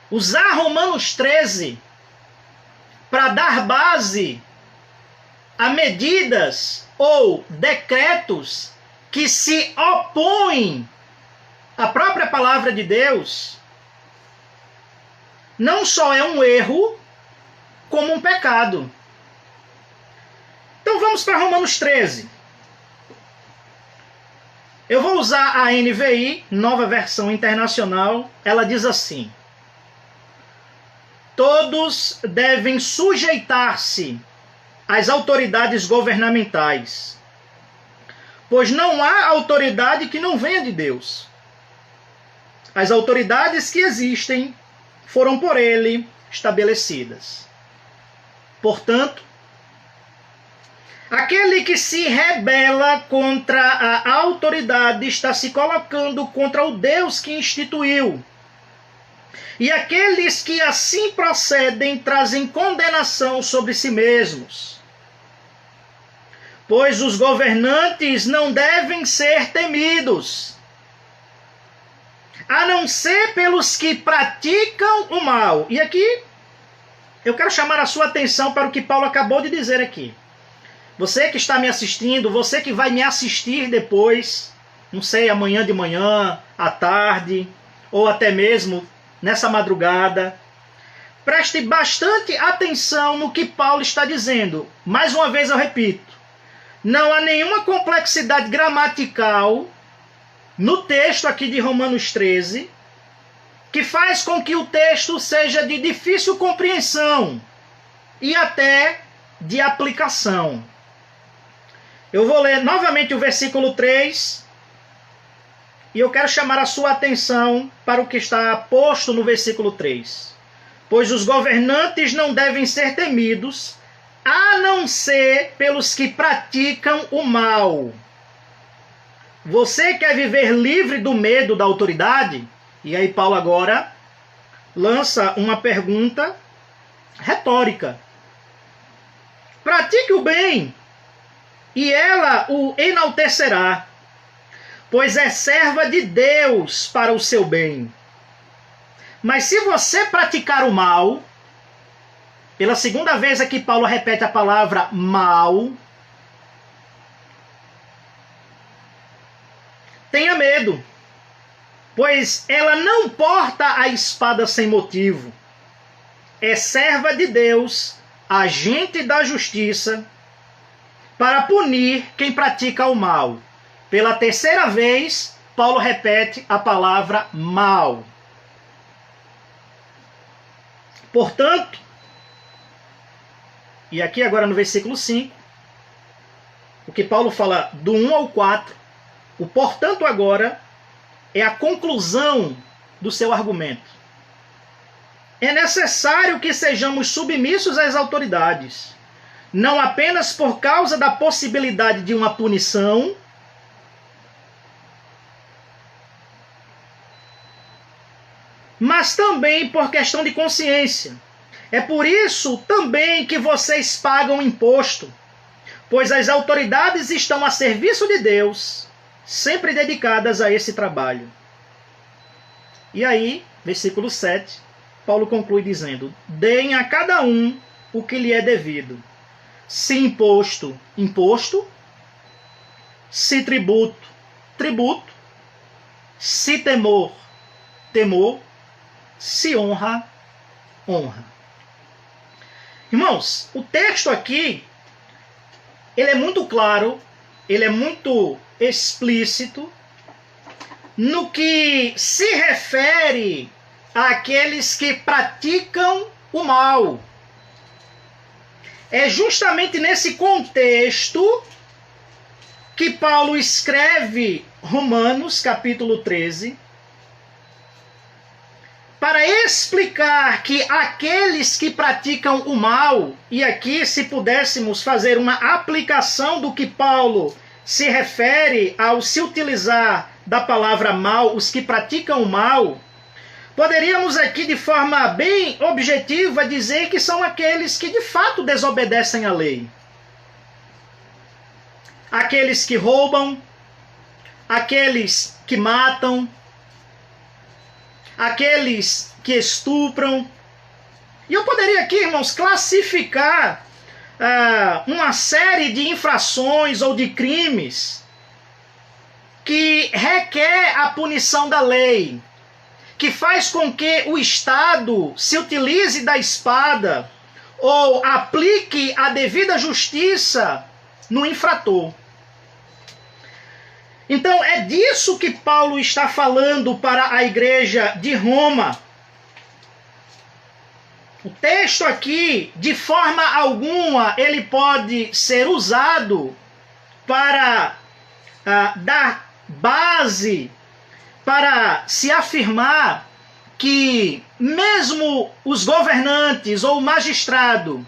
usar Romanos 13 para dar base a medidas ou decretos que se opõem à própria palavra de Deus, não só é um erro, como um pecado. Então vamos para Romanos 13. Eu vou usar a NVI, Nova Versão Internacional. Ela diz assim: todos devem sujeitar-se as autoridades governamentais, pois não há autoridade que não venha de Deus. As autoridades que existem foram por ele estabelecidas. Portanto, aquele que se rebela contra a autoridade está se colocando contra o Deus que instituiu. E aqueles que assim procedem trazem condenação sobre si mesmos. Pois os governantes não devem ser temidos, a não ser pelos que praticam o mal. E aqui eu quero chamar a sua atenção para o que Paulo acabou de dizer aqui. Você que está me assistindo, você que vai me assistir depois, não sei, amanhã de manhã, à tarde, ou até mesmo nessa madrugada, preste bastante atenção no que Paulo está dizendo. Mais uma vez eu repito, não há nenhuma complexidade gramatical no texto aqui de Romanos 13 que faz com que o texto seja de difícil compreensão e até de aplicação. Eu vou ler novamente o versículo 3 e eu quero chamar a sua atenção para o que está posto no versículo 3. Pois os governantes não devem ser temidos, a não ser pelos que praticam o mal. Você quer viver livre do medo da autoridade? E aí Paulo agora lança uma pergunta retórica. Pratique o bem, e ela o enaltecerá, pois é serva de Deus para o seu bem. Mas se você praticar o mal, pela segunda vez aqui Paulo repete a palavra mal, tenha medo, pois ela não porta a espada sem motivo. É serva de Deus, agente da justiça, para punir quem pratica o mal. Pela terceira vez, Paulo repete a palavra mal. Portanto, e aqui agora no versículo 5, o que Paulo fala do 1 ao 4, o portanto agora é a conclusão do seu argumento. É necessário que sejamos submissos às autoridades, não apenas por causa da possibilidade de uma punição, mas também por questão de consciência. É por isso também que vocês pagam imposto, pois as autoridades estão a serviço de Deus, sempre dedicadas a esse trabalho. E aí, versículo 7, Paulo conclui dizendo: deem a cada um o que lhe é devido. Se imposto, imposto. Se tributo, tributo. Se temor, temor. Se honra, honra. Irmãos, o texto aqui, ele é muito claro, ele é muito explícito no que se refere àqueles que praticam o mal. É justamente nesse contexto que Paulo escreve Romanos capítulo 13, para explicar que aqueles que praticam o mal, e aqui se pudéssemos fazer uma aplicação do que Paulo se refere ao se utilizar da palavra mal, os que praticam o mal, poderíamos aqui de forma bem objetiva dizer que são aqueles que de fato desobedecem à lei. Aqueles que roubam, aqueles que matam, aqueles que estupram. E eu poderia aqui, irmãos, classificar uma série de infrações ou de crimes que requer a punição da lei, que faz com que o Estado se utilize da espada ou aplique a devida justiça no infrator. Então é disso que Paulo está falando para a igreja de Roma. O texto aqui, de forma alguma, ele pode ser usado para dar base, para se afirmar que mesmo os governantes ou o magistrado,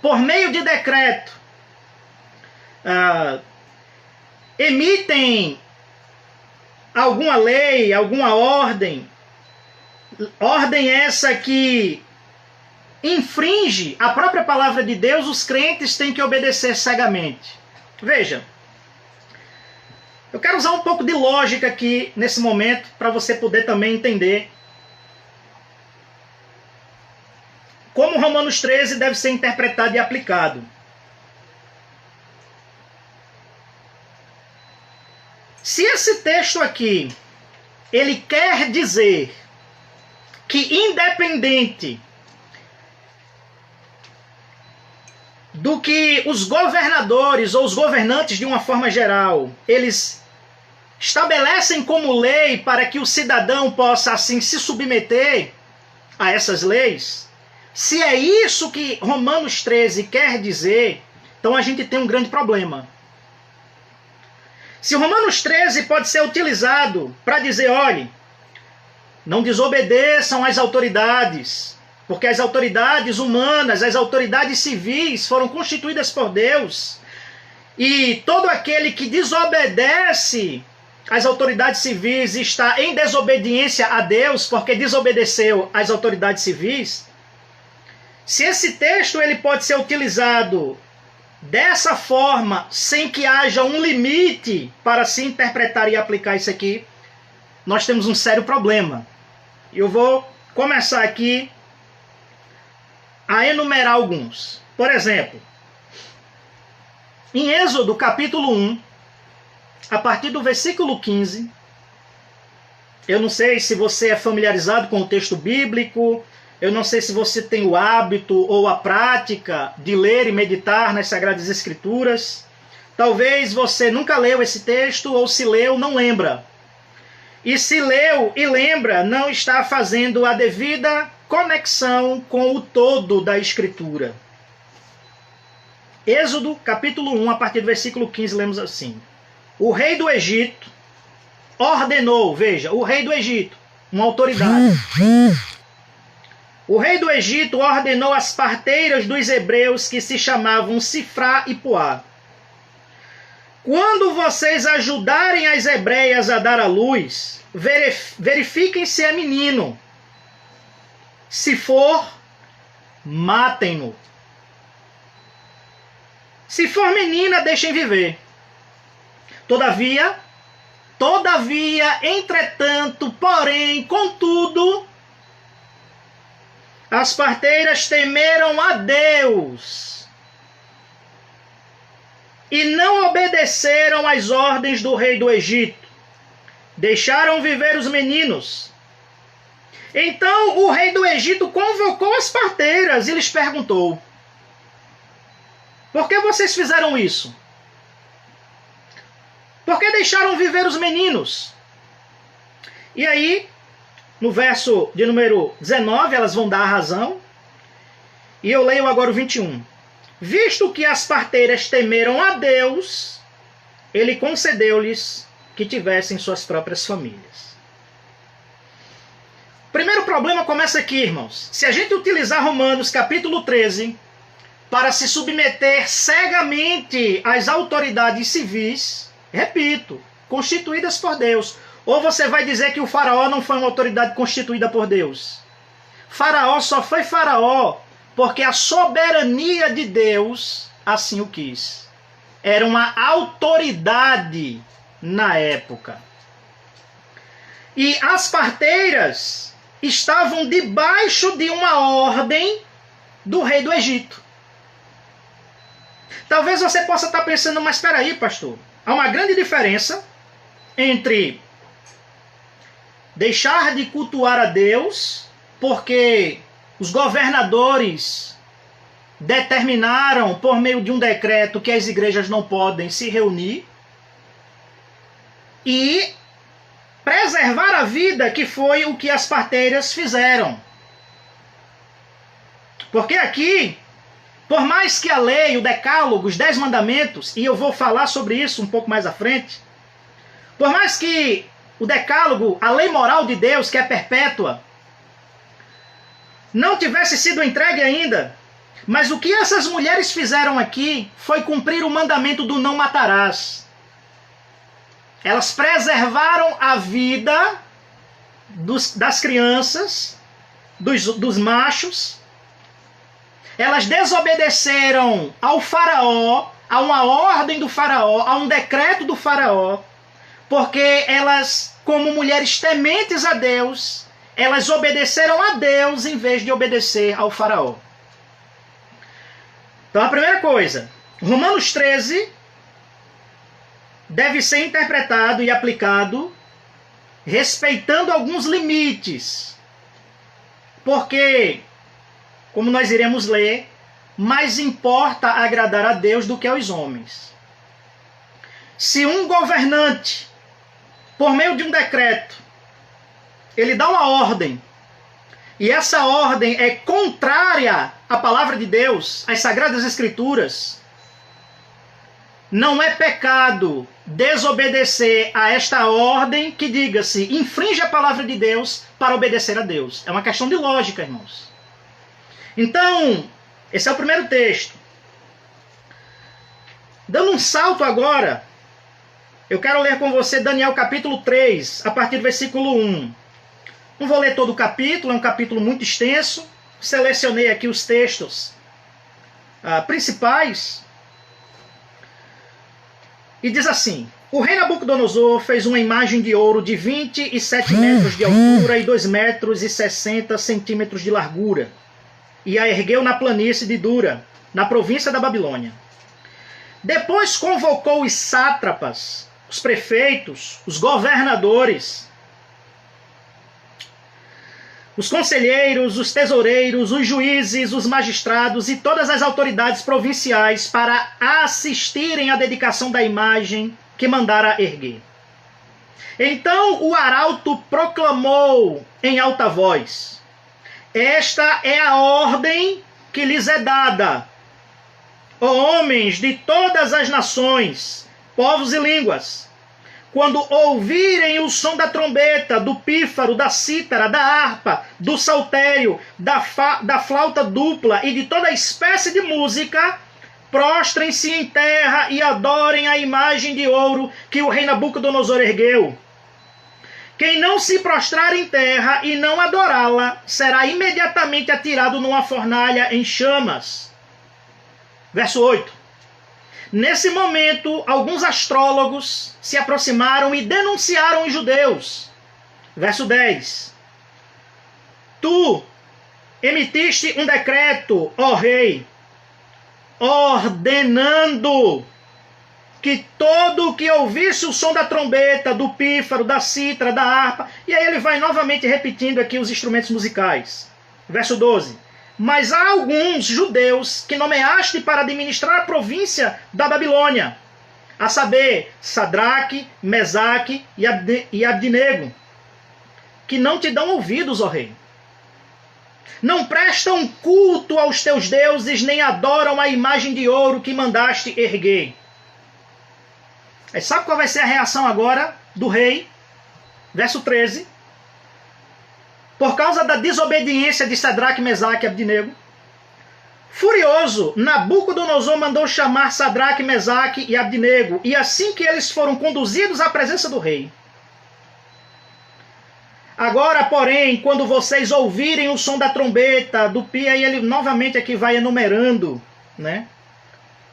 por meio de decreto, emitem alguma lei, alguma ordem essa que infringe a própria palavra de Deus, os crentes têm que obedecer cegamente. Veja, eu quero usar um pouco de lógica aqui nesse momento para você poder também entender como Romanos 13 deve ser interpretado e aplicado. Se esse texto aqui, ele quer dizer que independente do que os governadores ou os governantes de uma forma geral, eles estabelecem como lei para que o cidadão possa assim se submeter a essas leis, se é isso que Romanos 13 quer dizer, então a gente tem um grande problema. Se Romanos 13 pode ser utilizado para dizer, olhe, não desobedeçam às autoridades, porque as autoridades humanas, as autoridades civis foram constituídas por Deus, e todo aquele que desobedece às autoridades civis está em desobediência a Deus, porque desobedeceu às autoridades civis. Se esse texto ele pode ser utilizado dessa forma, sem que haja um limite para se interpretar e aplicar isso aqui, nós temos um sério problema. Eu vou começar aqui a enumerar alguns. Por exemplo, em Êxodo capítulo 1, a partir do versículo 15, eu não sei se você é familiarizado com o texto bíblico, eu não sei se você tem o hábito ou a prática de ler e meditar nas Sagradas Escrituras. Talvez você nunca leu esse texto, ou se leu, não lembra. E se leu e lembra, não está fazendo a devida conexão com o todo da Escritura. Êxodo, capítulo 1, a partir do versículo 15, lemos assim. O rei do Egito ordenou, veja, o rei do Egito, uma autoridade. O rei do Egito ordenou às parteiras dos hebreus que se chamavam Sifrá e Puá. Quando vocês ajudarem as hebreias a dar à luz, verifiquem se é menino. Se for, matem-no. Se for menina, deixem viver. Todavia, entretanto, porém, contudo, as parteiras temeram a Deus e não obedeceram às ordens do rei do Egito. Deixaram viver os meninos. Então o rei do Egito convocou as parteiras e lhes perguntou: por que vocês fizeram isso? Por que deixaram viver os meninos? E aí, no verso de número 19, elas vão dar a razão. E eu leio agora o 21. Visto que as parteiras temeram a Deus, ele concedeu-lhes que tivessem suas próprias famílias. O primeiro problema começa aqui, irmãos. Se a gente utilizar Romanos capítulo 13 para se submeter cegamente às autoridades civis, repito, constituídas por Deus, ou você vai dizer que o faraó não foi uma autoridade constituída por Deus? Faraó só foi faraó porque a soberania de Deus assim o quis. Era uma autoridade na época. E as parteiras estavam debaixo de uma ordem do rei do Egito. Talvez você possa estar pensando, mas espera aí, pastor, há uma grande diferença entre deixar de cultuar a Deus porque os governadores determinaram por meio de um decreto que as igrejas não podem se reunir, e preservar a vida, que foi o que as parteiras fizeram. Porque aqui, por mais que a lei, o decálogo, os 10 mandamentos, e eu vou falar sobre isso um pouco mais à frente, por mais que o decálogo, a lei moral de Deus, que é perpétua, não tivesse sido entregue ainda, mas o que essas mulheres fizeram aqui foi cumprir o mandamento do não matarás. Elas preservaram a vida das crianças, dos machos. Elas desobedeceram ao faraó, a uma ordem do faraó, a um decreto do faraó, porque elas, como mulheres tementes a Deus, elas obedeceram a Deus em vez de obedecer ao faraó. Então a primeira coisa, Romanos 13 deve ser interpretado e aplicado respeitando alguns limites. Porque, como nós iremos ler, mais importa agradar a Deus do que aos homens. Se um governante, por meio de um decreto, ele dá uma ordem, e essa ordem é contrária à palavra de Deus, às Sagradas Escrituras, não é pecado desobedecer a esta ordem que, diga-se, infringe a palavra de Deus para obedecer a Deus. É uma questão de lógica, irmãos. Então, esse é o primeiro texto. Dando um salto agora, eu quero ler com você Daniel capítulo 3, a partir do versículo 1. Não vou ler todo o capítulo, é um capítulo muito extenso. Selecionei aqui os textos principais. E diz assim: o rei Nabucodonosor fez uma imagem de ouro de 27 metros de altura e 2 metros e 60 centímetros de largura, e a ergueu na planície de Dura, na província da Babilônia. Depois convocou os sátrapas, os prefeitos, os governadores, os conselheiros, os tesoureiros, os juízes, os magistrados e todas as autoridades provinciais para assistirem à dedicação da imagem que mandara erguer. Então o arauto proclamou em alta voz: esta é a ordem que lhes é dada, ó homens de todas as nações, povos e línguas. Quando ouvirem o som da trombeta, do pífaro, da cítara, da harpa, do saltério, da flauta dupla e de toda espécie de música, prostrem-se em terra e adorem a imagem de ouro que o rei Nabucodonosor ergueu. Quem não se prostrar em terra e não adorá-la, será imediatamente atirado numa fornalha em chamas. Verso 8. Nesse momento, alguns astrólogos se aproximaram e denunciaram os judeus. Verso 10. Tu emitiste um decreto, ó rei, ordenando que todo que ouvisse o som da trombeta, do pífaro, da cítara, da harpa... E aí ele vai novamente repetindo aqui os instrumentos musicais. Verso 12. Mas há alguns judeus que nomeaste para administrar a província da Babilônia, a saber, Sadraque, Mesaque e Abdinego, que não te dão ouvidos, ó rei. Não prestam culto aos teus deuses, nem adoram a imagem de ouro que mandaste erguer. Aí sabe qual vai ser a reação agora do rei? Verso 13. Por causa da desobediência de Sadraque, Mesaque e Abdinego, furioso, Nabucodonosor mandou chamar Sadraque, Mesaque e Abdinego, e assim que eles foram conduzidos à presença do rei. Agora, porém, quando vocês ouvirem o som da trombeta, do pia, e ele novamente aqui vai enumerando, né,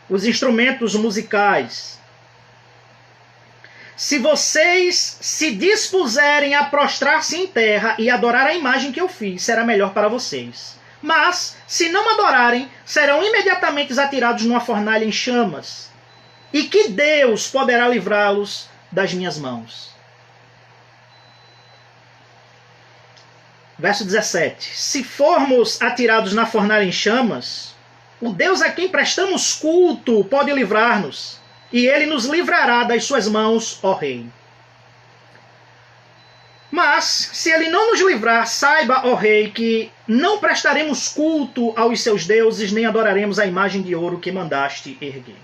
os instrumentos musicais. Se vocês se dispuserem a prostrar-se em terra e adorar a imagem que eu fiz, será melhor para vocês. Mas, se não adorarem, serão imediatamente atirados numa fornalha em chamas. E que Deus poderá livrá-los das minhas mãos. Verso 17. Se formos atirados na fornalha em chamas, o Deus a quem prestamos culto pode livrar-nos. E ele nos livrará das suas mãos, ó rei. Mas, se ele não nos livrar, saiba, ó rei, que não prestaremos culto aos seus deuses, nem adoraremos a imagem de ouro que mandaste erguer.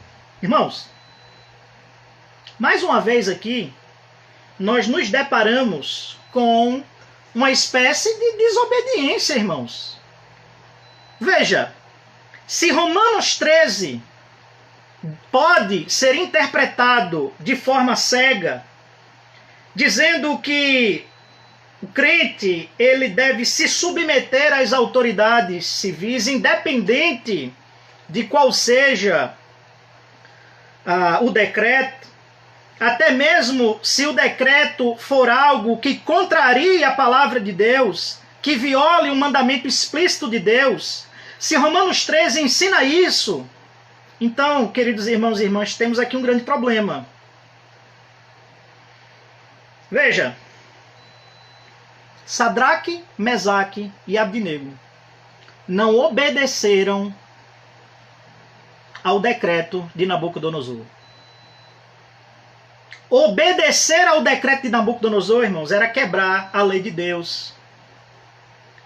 Irmãos, mais uma vez aqui, nós nos deparamos com uma espécie de desobediência, irmãos. Veja, se Romanos 13 pode ser interpretado de forma cega, dizendo que o crente ele deve se submeter às autoridades civis, independente de qual seja o decreto, até mesmo se o decreto for algo que contrarie a palavra de Deus, que viole um mandamento explícito de Deus. Se Romanos 13 ensina isso, então, queridos irmãos e irmãs, temos aqui um grande problema. Veja, Sadraque, Mesaque e Abdinego não obedeceram ao decreto de Nabucodonosor. Obedecer ao decreto de Nabucodonosor, irmãos, era quebrar a lei de Deus.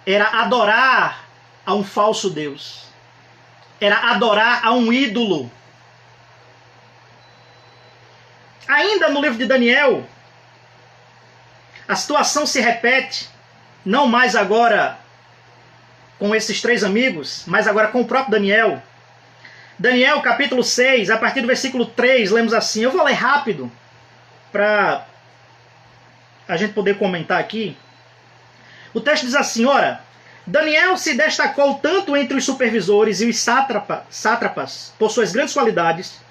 Era adorar a um falso Deus. Era adorar a um ídolo. Ainda no livro de Daniel, a situação se repete, não mais agora com esses três amigos, mas agora com o próprio Daniel. Daniel capítulo 6, a partir do versículo 3, lemos assim, eu vou ler rápido, para a gente poder comentar aqui. O texto diz assim, ora, Daniel se destacou tanto entre os supervisores e os sátrapas por suas grandes qualidades,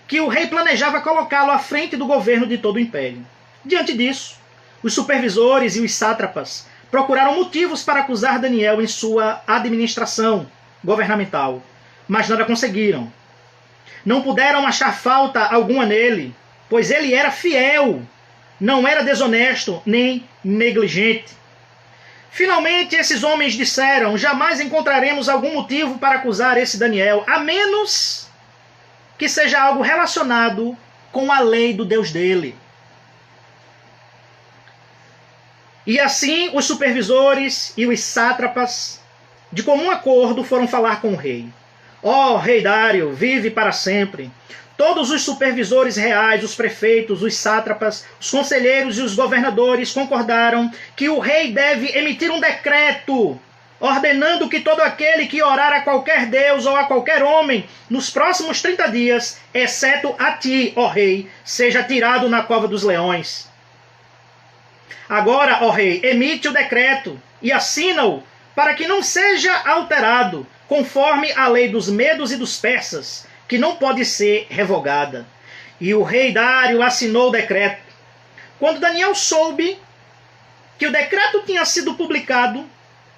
que o rei planejava colocá-lo à frente do governo de todo o império. Diante disso, os supervisores e os sátrapas procuraram motivos para acusar Daniel em sua administração governamental, mas nada conseguiram. Não puderam achar falta alguma nele, pois ele era fiel, não era desonesto nem negligente. Finalmente, esses homens disseram, jamais encontraremos algum motivo para acusar esse Daniel, a menos que seja algo relacionado com a lei do Deus dele. E assim, os supervisores e os sátrapas, de comum acordo, foram falar com o rei. Ó, rei Dário, vive para sempre. Todos os supervisores reais, os prefeitos, os sátrapas, os conselheiros e os governadores concordaram que o rei deve emitir um decreto ordenando que todo aquele que orar a qualquer deus ou a qualquer homem nos próximos 30 dias, exceto a ti, ó rei, seja tirado na cova dos leões. Agora, ó rei, emite o decreto e assina-o para que não seja alterado, conforme a lei dos medos e dos persas, que não pode ser revogada. E o rei Dário assinou o decreto. Quando Daniel soube que o decreto tinha sido publicado,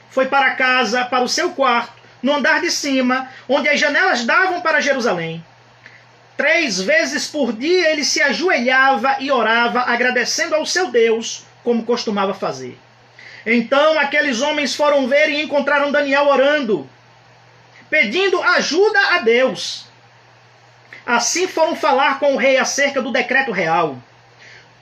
foi para casa, para o seu quarto, no andar de cima, onde as janelas davam para Jerusalém. 3 vezes por dia ele se ajoelhava e orava, agradecendo ao seu Deus, como costumava fazer. Então aqueles homens foram ver e encontraram Daniel orando, pedindo ajuda a Deus. Assim foram falar com o rei acerca do decreto real.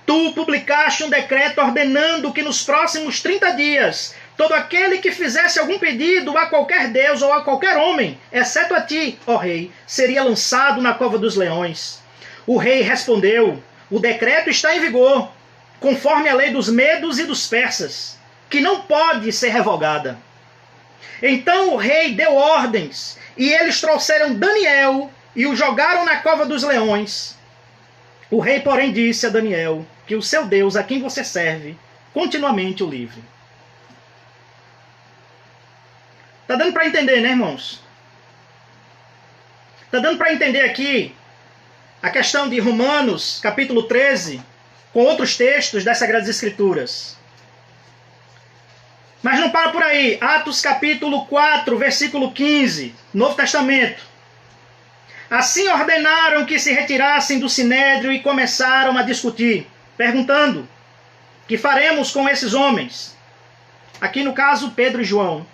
Tu publicaste um decreto ordenando que nos próximos 30 dias, todo aquele que fizesse algum pedido a qualquer deus ou a qualquer homem, exceto a ti, ó rei, seria lançado na cova dos leões. O rei respondeu, o decreto está em vigor, conforme a lei dos medos e dos persas, que não pode ser revogada. Então o rei deu ordens, e eles trouxeram Daniel e o jogaram na cova dos leões. O rei, porém, disse a Daniel que o seu Deus, a quem você serve, continuamente o livre. Está dando para entender, né, irmãos? Está dando para entender aqui a questão de Romanos, capítulo 13, com outros textos das Sagradas Escrituras. Mas não para por aí. Atos capítulo 4, versículo 15, Novo Testamento. Assim ordenaram que se retirassem do sinédrio e começaram a discutir, perguntando, que faremos com esses homens? Aqui no caso, Pedro e João.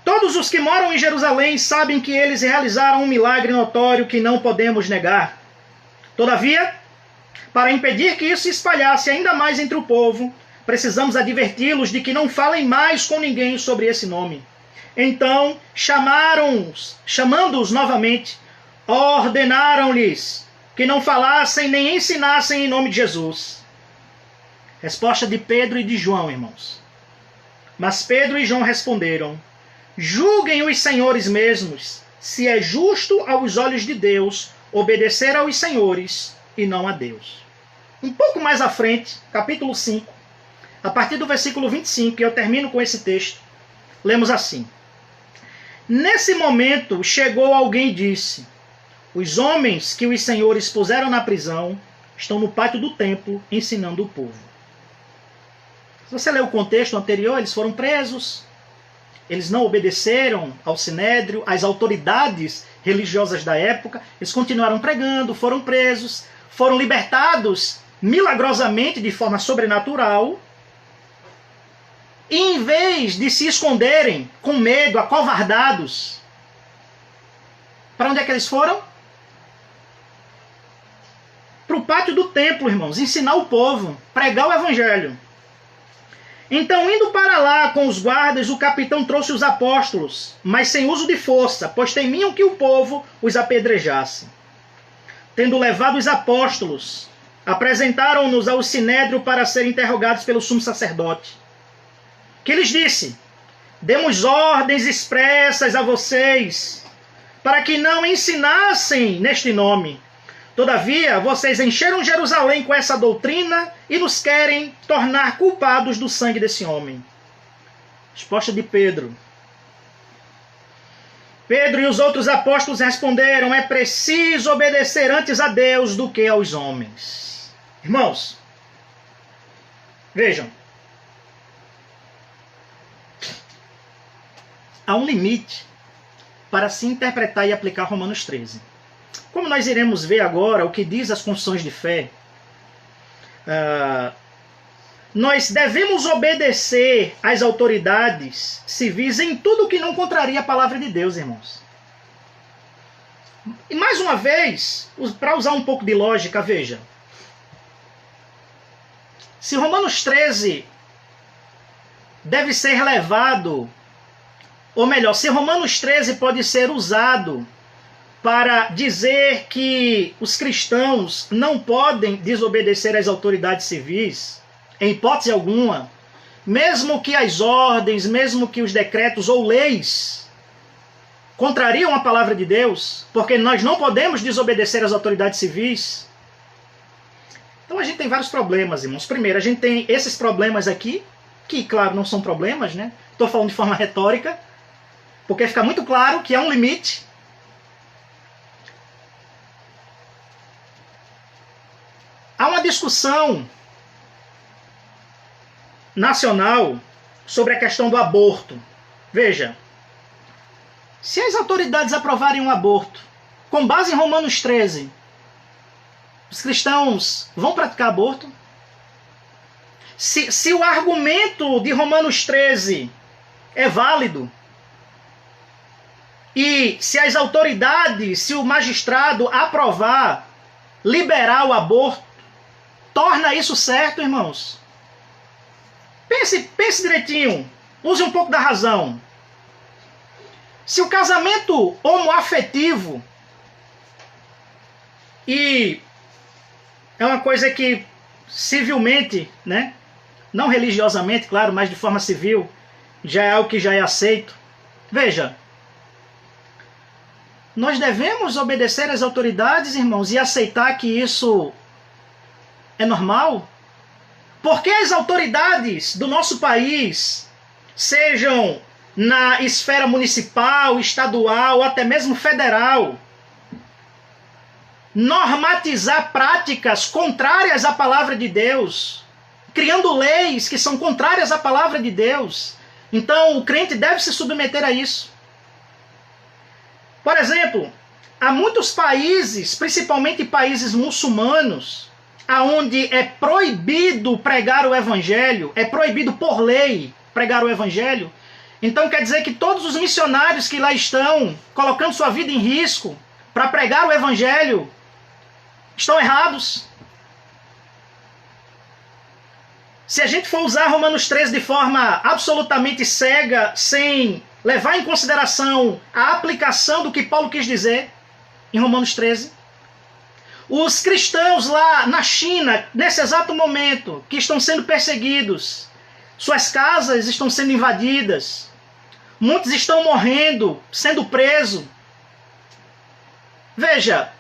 Todos os que moram em Jerusalém sabem que eles realizaram um milagre notório que não podemos negar. Todavia, Para impedir que isso se espalhasse ainda mais entre o povo, precisamos adverti-los de que não falem mais com ninguém sobre esse nome. Então, chamando-os novamente, ordenaram-lhes que não falassem nem ensinassem em nome de Jesus. Resposta de Pedro e de João, irmãos. Mas Pedro e João responderam: julguem os senhores mesmos, se é justo aos olhos de Deus obedecer aos senhores e não a Deus. Um pouco mais à frente, capítulo 5, a partir do versículo 25, e eu termino com esse texto, lemos assim: nesse momento chegou alguém e disse: os homens que os senhores puseram na prisão estão no pátio do templo ensinando o povo. Se você ler o contexto anterior, eles foram presos, eles não obedeceram ao sinédrio, às autoridades religiosas da época, eles continuaram pregando, foram presos, foram libertados milagrosamente de forma sobrenatural, e em vez de se esconderem com medo, acovardados, para onde é que eles foram? Para o pátio do templo, irmãos, ensinar o povo, pregar o evangelho. Então, indo para lá com os guardas, o capitão trouxe os apóstolos, mas sem uso de força, pois temiam que o povo os apedrejasse. Tendo levado os apóstolos, apresentaram-nos ao sinédrio para serem interrogados pelo sumo sacerdote, que lhes disse: demos ordens expressas a vocês, para que não ensinassem neste nome. Todavia, vocês encheram Jerusalém com essa doutrina e nos querem tornar culpados do sangue desse homem. Resposta de Pedro. Pedro e os outros apóstolos responderam: é preciso obedecer antes a Deus do que aos homens. Irmãos, vejam. Há um limite para se interpretar e aplicar Romanos 13. Como nós iremos ver agora o que diz as confissões de fé, nós devemos obedecer às autoridades civis em tudo que não contraria a palavra de Deus, irmãos. E mais uma vez, para usar um pouco de lógica, veja. Se Romanos 13 deve ser levado, ou melhor, se Romanos 13 pode ser usado para dizer que os cristãos não podem desobedecer às autoridades civis, em hipótese alguma, mesmo que as ordens, mesmo que os decretos ou leis contrariam a palavra de Deus, porque nós não podemos desobedecer às autoridades civis. Então a gente tem vários problemas, irmãos. Primeiro, a gente tem esses problemas aqui, que, claro, não são problemas, né? Estou falando de forma retórica, porque fica muito claro que há um limite. Há uma discussão nacional sobre a questão do aborto. Veja, se as autoridades aprovarem um aborto, com base em Romanos 13, os cristãos vão praticar aborto? Se o argumento de Romanos 13 é válido, e se as autoridades, se o magistrado aprovar, liberar o aborto, torna isso certo, irmãos? Pense direitinho. Use um pouco da razão. Se o casamento homoafetivo, e é uma coisa que civilmente, né, não religiosamente, claro, mas de forma civil, já é algo que já é aceito. Veja, nós devemos obedecer às autoridades, irmãos, e aceitar que isso é normal? Porque as autoridades do nosso país, sejam na esfera municipal, estadual, ou até mesmo federal, normatizar práticas contrárias à palavra de Deus, criando leis que são contrárias à palavra de Deus, então o crente deve se submeter a isso. Por exemplo, há muitos países, principalmente países muçulmanos, aonde é proibido pregar o evangelho, é proibido por lei pregar o evangelho. Então quer dizer que todos os missionários que lá estão colocando sua vida em risco para pregar o evangelho estão errados. Se a gente for usar Romanos 13 de forma absolutamente cega, sem levar em consideração a aplicação do que Paulo quis dizer em Romanos 13, os cristãos lá na China, nesse exato momento, que estão sendo perseguidos, suas casas estão sendo invadidas, muitos estão morrendo, sendo presos. Veja,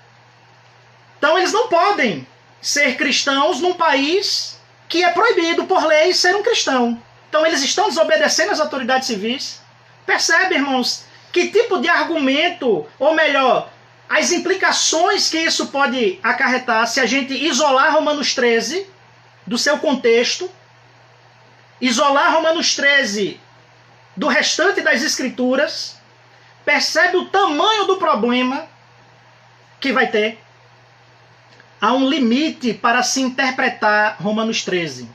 então eles não podem ser cristãos num país que é proibido por lei ser um cristão. Então eles estão desobedecendo às autoridades civis. Percebe, irmãos, que tipo de argumento, ou melhor, as implicações que isso pode acarretar se a gente isolar Romanos 13 do seu contexto, isolar Romanos 13 do restante das Escrituras. Percebe o tamanho do problema que vai ter? Há um limite para se interpretar Romanos 13.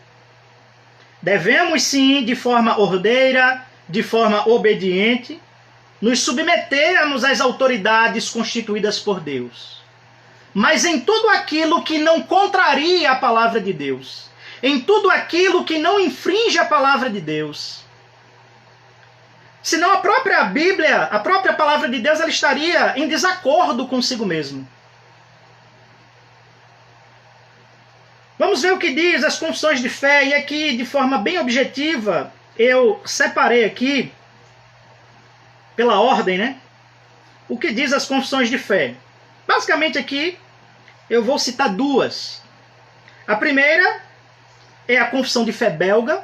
Devemos sim, de forma ordeira, de forma obediente, nos submetermos às autoridades constituídas por Deus. Mas em tudo aquilo que não contraria a palavra de Deus, em tudo aquilo que não infringe a palavra de Deus, senão a própria Bíblia, a própria palavra de Deus, ela estaria em desacordo consigo mesmo. Vamos ver o que diz as confissões de fé, e aqui, de forma bem objetiva, eu separei aqui, pela ordem, né? O que diz as confissões de fé. Basicamente aqui, eu vou citar duas. A primeira é a Confissão de Fé belga,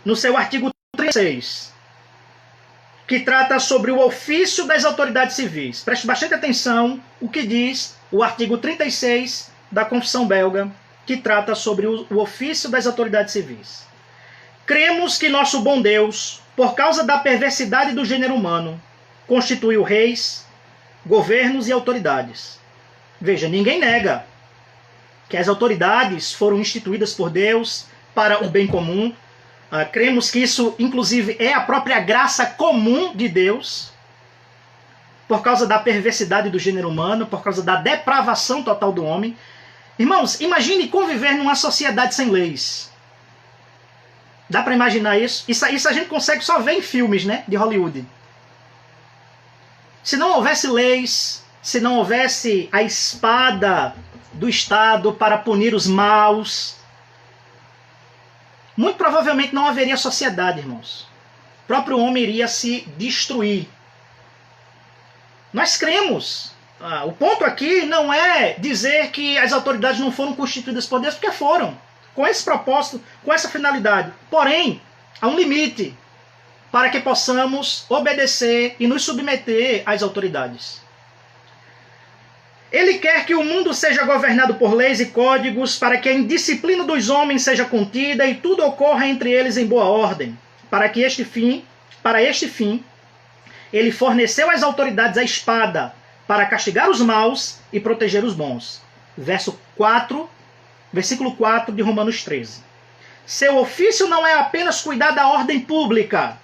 no seu artigo 36, que trata sobre o ofício das autoridades civis. Preste bastante atenção o que diz o artigo 36 da Confissão belga, que trata sobre o ofício das autoridades civis. Cremos que nosso bom Deus, por causa da perversidade do gênero humano, constituiu reis, governos e autoridades. Veja, ninguém nega que as autoridades foram instituídas por Deus para o bem comum. Cremos que isso, inclusive, é a própria graça comum de Deus, por causa da perversidade do gênero humano, por causa da depravação total do homem. Irmãos, imagine conviver numa sociedade sem leis. Dá para imaginar isso? Isso a gente consegue só ver em filmes, né, de Hollywood. Se não houvesse leis, se não houvesse a espada do Estado para punir os maus, muito provavelmente não haveria sociedade, irmãos. O próprio homem iria se destruir. Nós cremos. O ponto aqui não é dizer que as autoridades não foram constituídas por Deus, porque foram. Com esse propósito, com essa finalidade. Porém, há um limite para que possamos obedecer e nos submeter às autoridades. Ele quer que o mundo seja governado por leis e códigos, para que a indisciplina dos homens seja contida e tudo ocorra entre eles em boa ordem. Para este fim, ele forneceu às autoridades a espada, para castigar os maus e proteger os bons. Versículo 4 de Romanos 13. Seu ofício não é apenas cuidar da ordem pública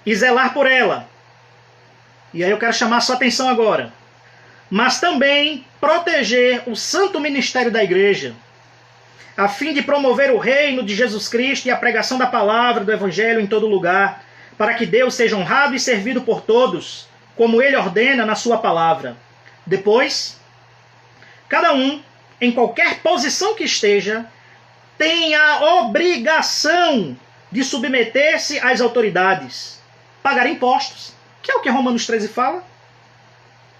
e zelar por ela. E aí eu quero chamar a sua atenção agora. Mas também proteger o santo ministério da igreja, a fim de promover o reino de Jesus Cristo e a pregação da palavra do evangelho em todo lugar, para que Deus seja honrado e servido por todos, como ele ordena na sua palavra. Depois, cada um, em qualquer posição que esteja, tem a obrigação de submeter-se às autoridades, pagar impostos, que é o que Romanos 13 fala,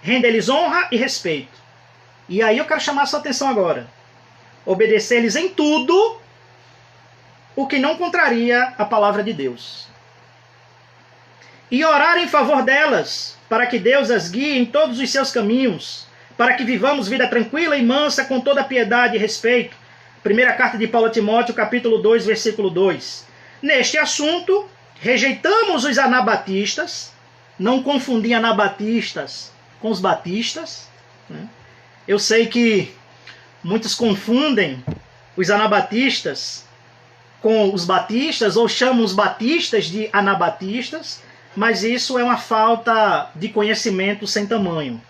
render-lhes honra e respeito. E aí eu quero chamar a sua atenção agora. Obedecer-lhes em tudo o que não contraria a palavra de Deus. E orar em favor delas, para que Deus as guie em todos os seus caminhos, para que vivamos vida tranquila e mansa com toda piedade e respeito. Primeira carta de Paulo a Timóteo, capítulo 2, versículo 2. Neste assunto, rejeitamos os anabatistas, não confundir anabatistas com os batistas. Né? Eu sei que muitos confundem os anabatistas com os batistas, ou chamam os batistas de anabatistas, mas isso é uma falta de conhecimento sem tamanho.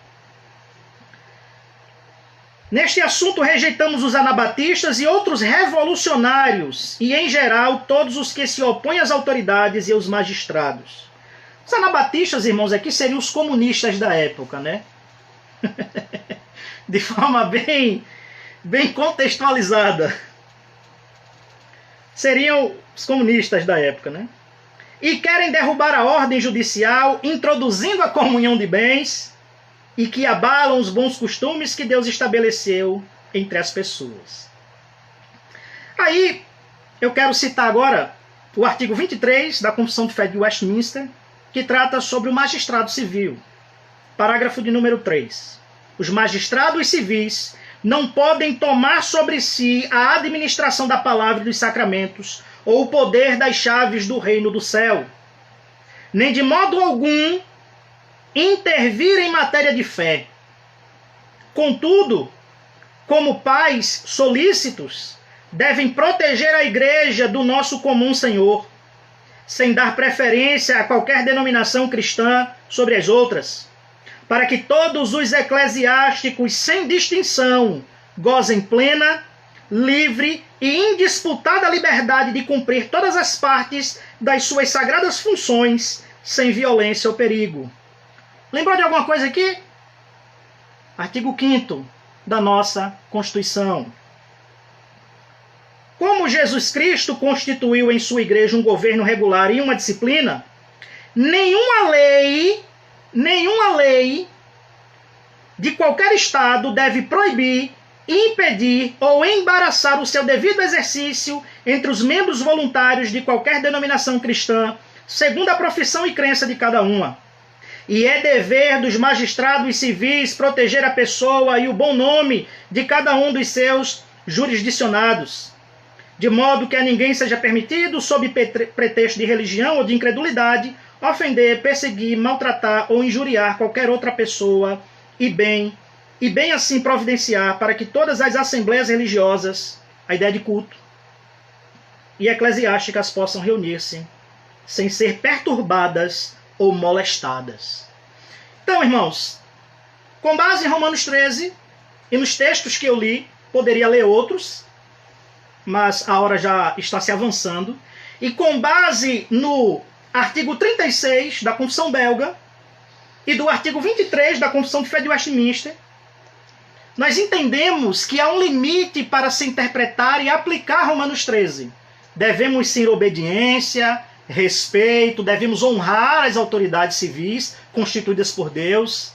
Neste assunto rejeitamos os anabatistas e outros revolucionários, e em geral todos os que se opõem às autoridades e aos magistrados. Os anabatistas, irmãos, aqui seriam os comunistas da época, né? De forma bem contextualizada. Seriam os comunistas da época, né? E querem derrubar a ordem judicial, introduzindo a comunhão de bens, e que abalam os bons costumes que Deus estabeleceu entre as pessoas. Aí, eu quero citar agora o artigo 23 da Confissão de Fé de Westminster, que trata sobre o magistrado civil. Parágrafo de número 3. Os magistrados civis não podem tomar sobre si a administração da palavra e dos sacramentos, ou o poder das chaves do reino do céu, nem de modo algum intervir em matéria de fé. Contudo, como pais solícitos, devem proteger a igreja do nosso comum Senhor, sem dar preferência a qualquer denominação cristã sobre as outras, para que todos os eclesiásticos, sem distinção, gozem plena, livre e indisputada liberdade de cumprir todas as partes das suas sagradas funções, sem violência ou perigo. Lembrou de alguma coisa aqui? Artigo 5º da nossa Constituição. Como Jesus Cristo constituiu em sua igreja um governo regular e uma disciplina, nenhuma lei de qualquer estado deve proibir, impedir ou embaraçar o seu devido exercício entre os membros voluntários de qualquer denominação cristã, segundo a profissão e crença de cada uma. E é dever dos magistrados civis proteger a pessoa e o bom nome de cada um dos seus jurisdicionados, de modo que a ninguém seja permitido, sob pretexto de religião ou de incredulidade, ofender, perseguir, maltratar ou injuriar qualquer outra pessoa, e bem assim providenciar para que todas as assembleias religiosas, a ideia de culto, e eclesiásticas possam reunir-se sem ser perturbadas ou molestadas. Então, irmãos, com base em Romanos 13 e nos textos que eu li, poderia ler outros, mas a hora já está se avançando, e com base no artigo 36 da Confissão Belga e do artigo 23 da Confissão de Fé de Westminster, nós entendemos que há um limite para se interpretar e aplicar Romanos 13. Devemos sim obediência, respeito, devemos honrar as autoridades civis constituídas por Deus,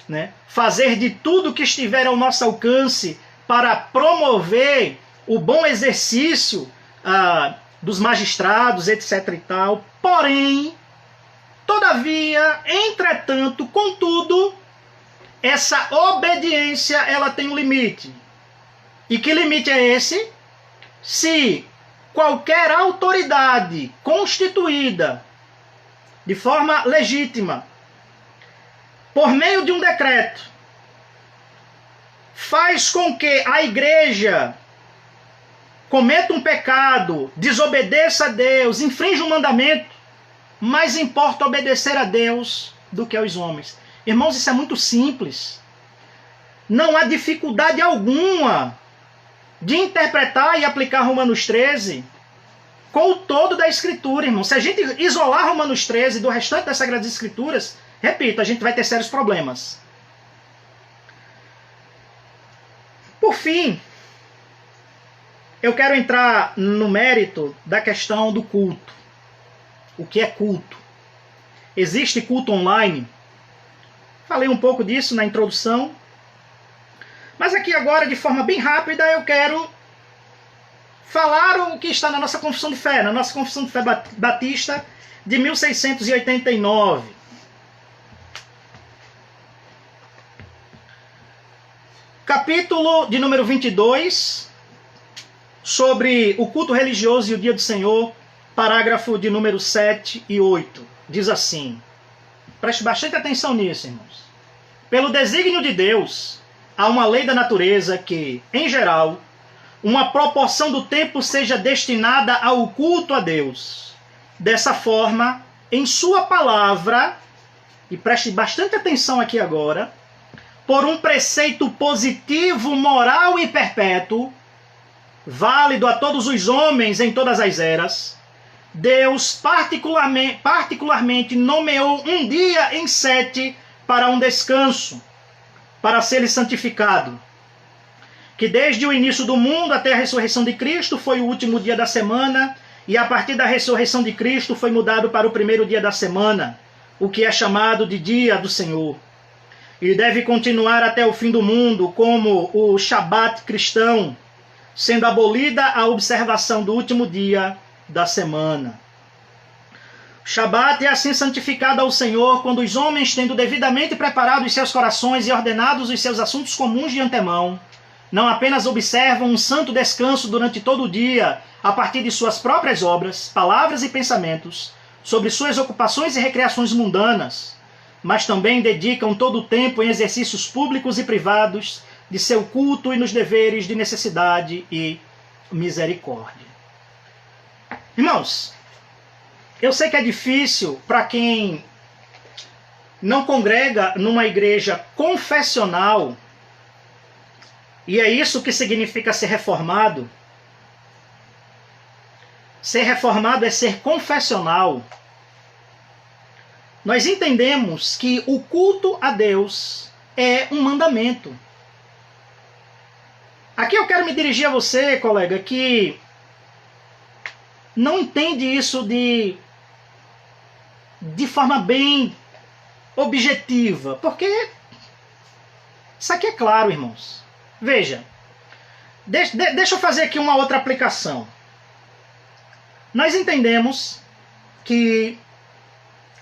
né? Fazer de tudo que estiver ao nosso alcance para promover o bom exercício dos magistrados, etc. e tal. Porém, todavia, entretanto, contudo, essa obediência ela tem um limite. E que limite é esse? Se qualquer autoridade constituída de forma legítima, por meio de um decreto, faz com que a igreja cometa um pecado, desobedeça a Deus, infringe um mandamento, mais importa obedecer a Deus do que aos homens. Irmãos, isso é muito simples. Não há dificuldade alguma de interpretar e aplicar Romanos 13 com o todo da Escritura, irmão. Se a gente isolar Romanos 13 do restante das Sagradas Escrituras, repito, a gente vai ter sérios problemas. Por fim, eu quero entrar no mérito da questão do culto. O que é culto? Existe culto online? Falei um pouco disso na introdução. Mas aqui agora, de forma bem rápida, eu quero falar o que está na nossa Confissão de Fé, na nossa Confissão de Fé Batista de 1689. Capítulo de número 22, sobre o culto religioso e o dia do Senhor, parágrafo de número 7 e 8. Diz assim, preste bastante atenção nisso, irmãos. Pelo desígnio de Deus, há uma lei da natureza que, em geral, uma proporção do tempo seja destinada ao culto a Deus. Dessa forma, em sua palavra, e preste bastante atenção aqui agora, por um preceito positivo, moral e perpétuo, válido a todos os homens em todas as eras, Deus particularmente nomeou um dia em 7 para um descanso, para ser santificado, que desde o início do mundo até a ressurreição de Cristo foi o último dia da semana, e a partir da ressurreição de Cristo foi mudado para o primeiro dia da semana, o que é chamado de dia do Senhor. E deve continuar até o fim do mundo, como o Shabat cristão, sendo abolida a observação do último dia da semana. O Shabat é assim santificado ao Senhor quando os homens, tendo devidamente preparado os seus corações e ordenados os seus assuntos comuns de antemão, não apenas observam um santo descanso durante todo o dia, a partir de suas próprias obras, palavras e pensamentos, sobre suas ocupações e recreações mundanas, mas também dedicam todo o tempo em exercícios públicos e privados de seu culto e nos deveres de necessidade e misericórdia. Irmãos, eu sei que é difícil para quem não congrega numa igreja confessional, e é isso que significa ser reformado. Ser reformado é ser confessional. Nós entendemos que o culto a Deus é um mandamento. Aqui eu quero me dirigir a você, colega, que não entende isso de forma bem objetiva, porque isso aqui é claro, irmãos. Veja, deixa eu fazer aqui uma outra aplicação. Nós entendemos que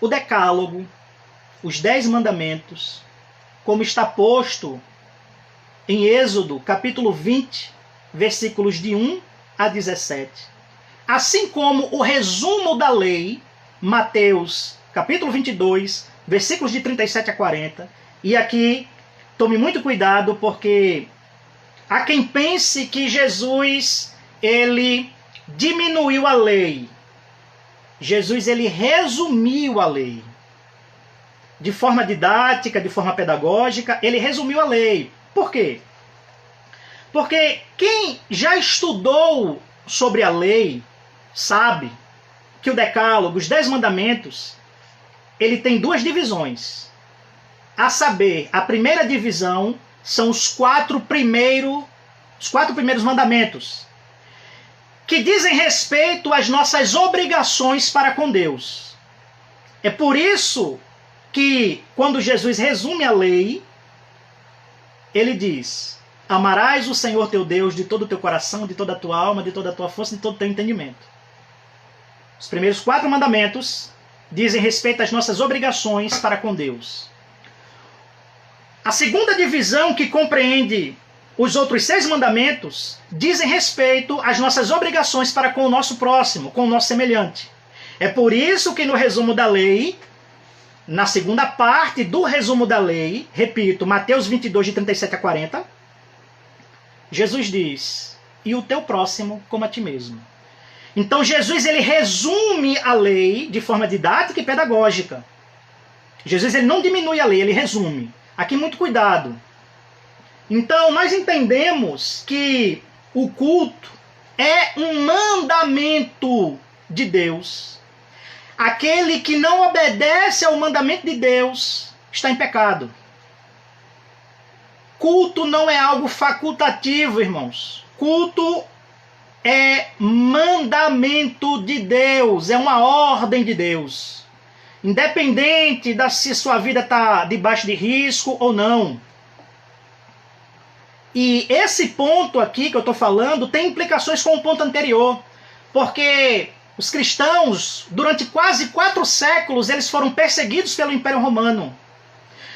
o Decálogo, os 10 mandamentos, como está posto em Êxodo, capítulo 20, versículos de 1 a 17, assim como o resumo da lei, Mateus, capítulo 22, versículos de 37 a 40, e aqui tome muito cuidado, porque há quem pense que Jesus, ele diminuiu a lei. Jesus, ele resumiu a lei. De forma didática, de forma pedagógica, ele resumiu a lei. Por quê? Porque quem já estudou sobre a lei sabe que o Decálogo, os 10 mandamentos, ele tem 2 divisões. A saber, a primeira divisão são os 4 primeiros mandamentos, que dizem respeito às nossas obrigações para com Deus. É por isso que, quando Jesus resume a lei, ele diz: amarás o Senhor teu Deus de todo o teu coração, de toda a tua alma, de toda a tua força, de todo o teu entendimento. Os primeiros 4 mandamentos dizem respeito às nossas obrigações para com Deus. A segunda divisão, que compreende os outros 6 mandamentos, dizem respeito às nossas obrigações para com o nosso próximo, com o nosso semelhante. É por isso que no resumo da lei, na segunda parte do resumo da lei, repito, Mateus 22, de 37 a 40, Jesus diz: e o teu próximo como a ti mesmo. Então Jesus, ele resume a lei de forma didática e pedagógica. Jesus, ele não diminui a lei, ele resume. Aqui muito cuidado. Então nós entendemos que o culto é um mandamento de Deus. Aquele que não obedece ao mandamento de Deus está em pecado. Culto não é algo facultativo, irmãos. Culto é mandamento de Deus, é uma ordem de Deus. Independente se sua vida está debaixo de risco ou não. E esse ponto aqui que eu estou falando tem implicações com o ponto anterior. Porque os cristãos, durante quase 4 séculos, eles foram perseguidos pelo Império Romano.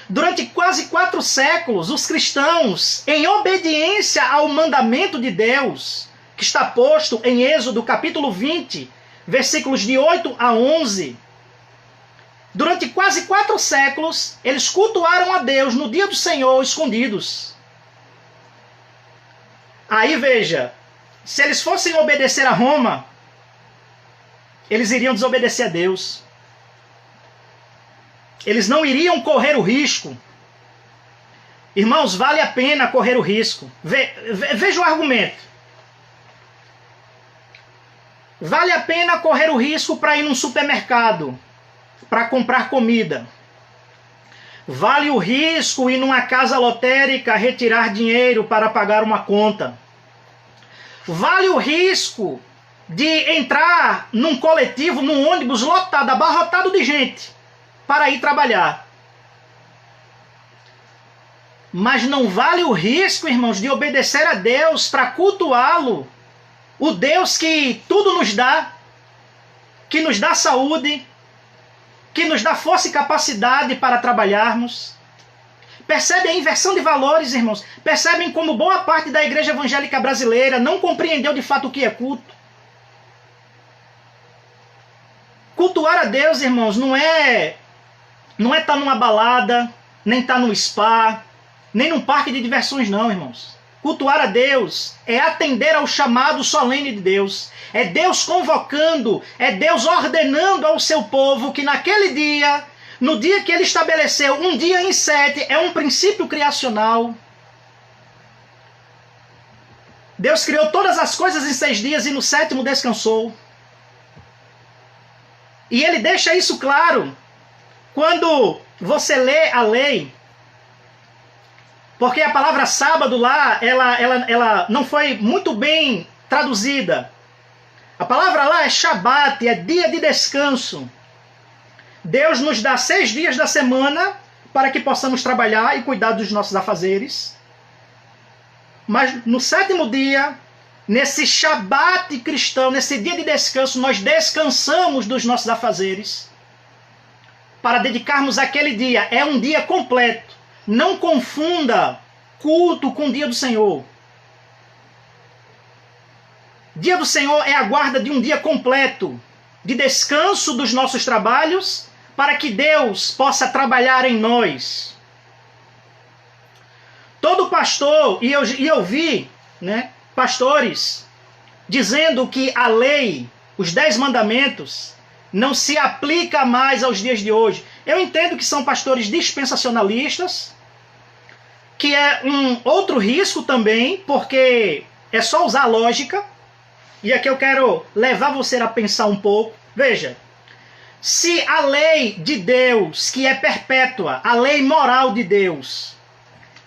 Durante quase 4 séculos, os cristãos, em obediência ao mandamento de Deus, que está posto em Êxodo capítulo 20, versículos de 8 a 11, durante quase 4 séculos, eles cultuaram a Deus no dia do Senhor escondidos. Aí veja, se eles fossem obedecer a Roma, eles iriam desobedecer a Deus. Eles não iriam correr o risco Irmãos, vale a pena correr o risco. Veja o argumento. Vale a pena correr o risco para ir num supermercado, para comprar comida. Vale o risco ir numa casa lotérica retirar dinheiro para pagar uma conta. Vale o risco de entrar num coletivo, num ônibus lotado, abarrotado de gente, para ir trabalhar. Mas não vale o risco, irmãos, de obedecer a Deus para cultuá-lo. O Deus que tudo nos dá, que nos dá saúde, que nos dá força e capacidade para trabalharmos. Percebe a inversão de valores, irmãos? Percebem como boa parte da igreja evangélica brasileira não compreendeu de fato o que é culto? Cultuar a Deus, irmãos, não é estar numa balada, nem estar num spa, nem num parque de diversões, não, irmãos. Cultuar a Deus é atender ao chamado solene de Deus. É Deus convocando, é Deus ordenando ao seu povo que naquele dia, no dia que ele estabeleceu, um dia em 7, é um princípio criacional. Deus criou todas as coisas em 6 dias e no 7º descansou. E ele deixa isso claro quando você lê a lei. Porque a palavra sábado lá, ela não foi muito bem traduzida. A palavra lá é Shabat, é dia de descanso. Deus nos dá 6 dias da semana para que possamos trabalhar e cuidar dos nossos afazeres. Mas no 7º dia, nesse Shabat cristão, nesse dia de descanso, nós descansamos dos nossos afazeres para dedicarmos aquele dia. É um dia completo. Não confunda culto com o dia do Senhor. Dia do Senhor é a guarda de um dia completo, de descanso dos nossos trabalhos, para que Deus possa trabalhar em nós. Todo pastor, e eu vi, né, pastores dizendo que a lei, os 10 mandamentos, não se aplica mais aos dias de hoje. Eu entendo que são pastores dispensacionalistas, que é um outro risco também, porque é só usar a lógica. E aqui eu quero levar você a pensar um pouco. Veja, se a lei de Deus, que é perpétua, a lei moral de Deus,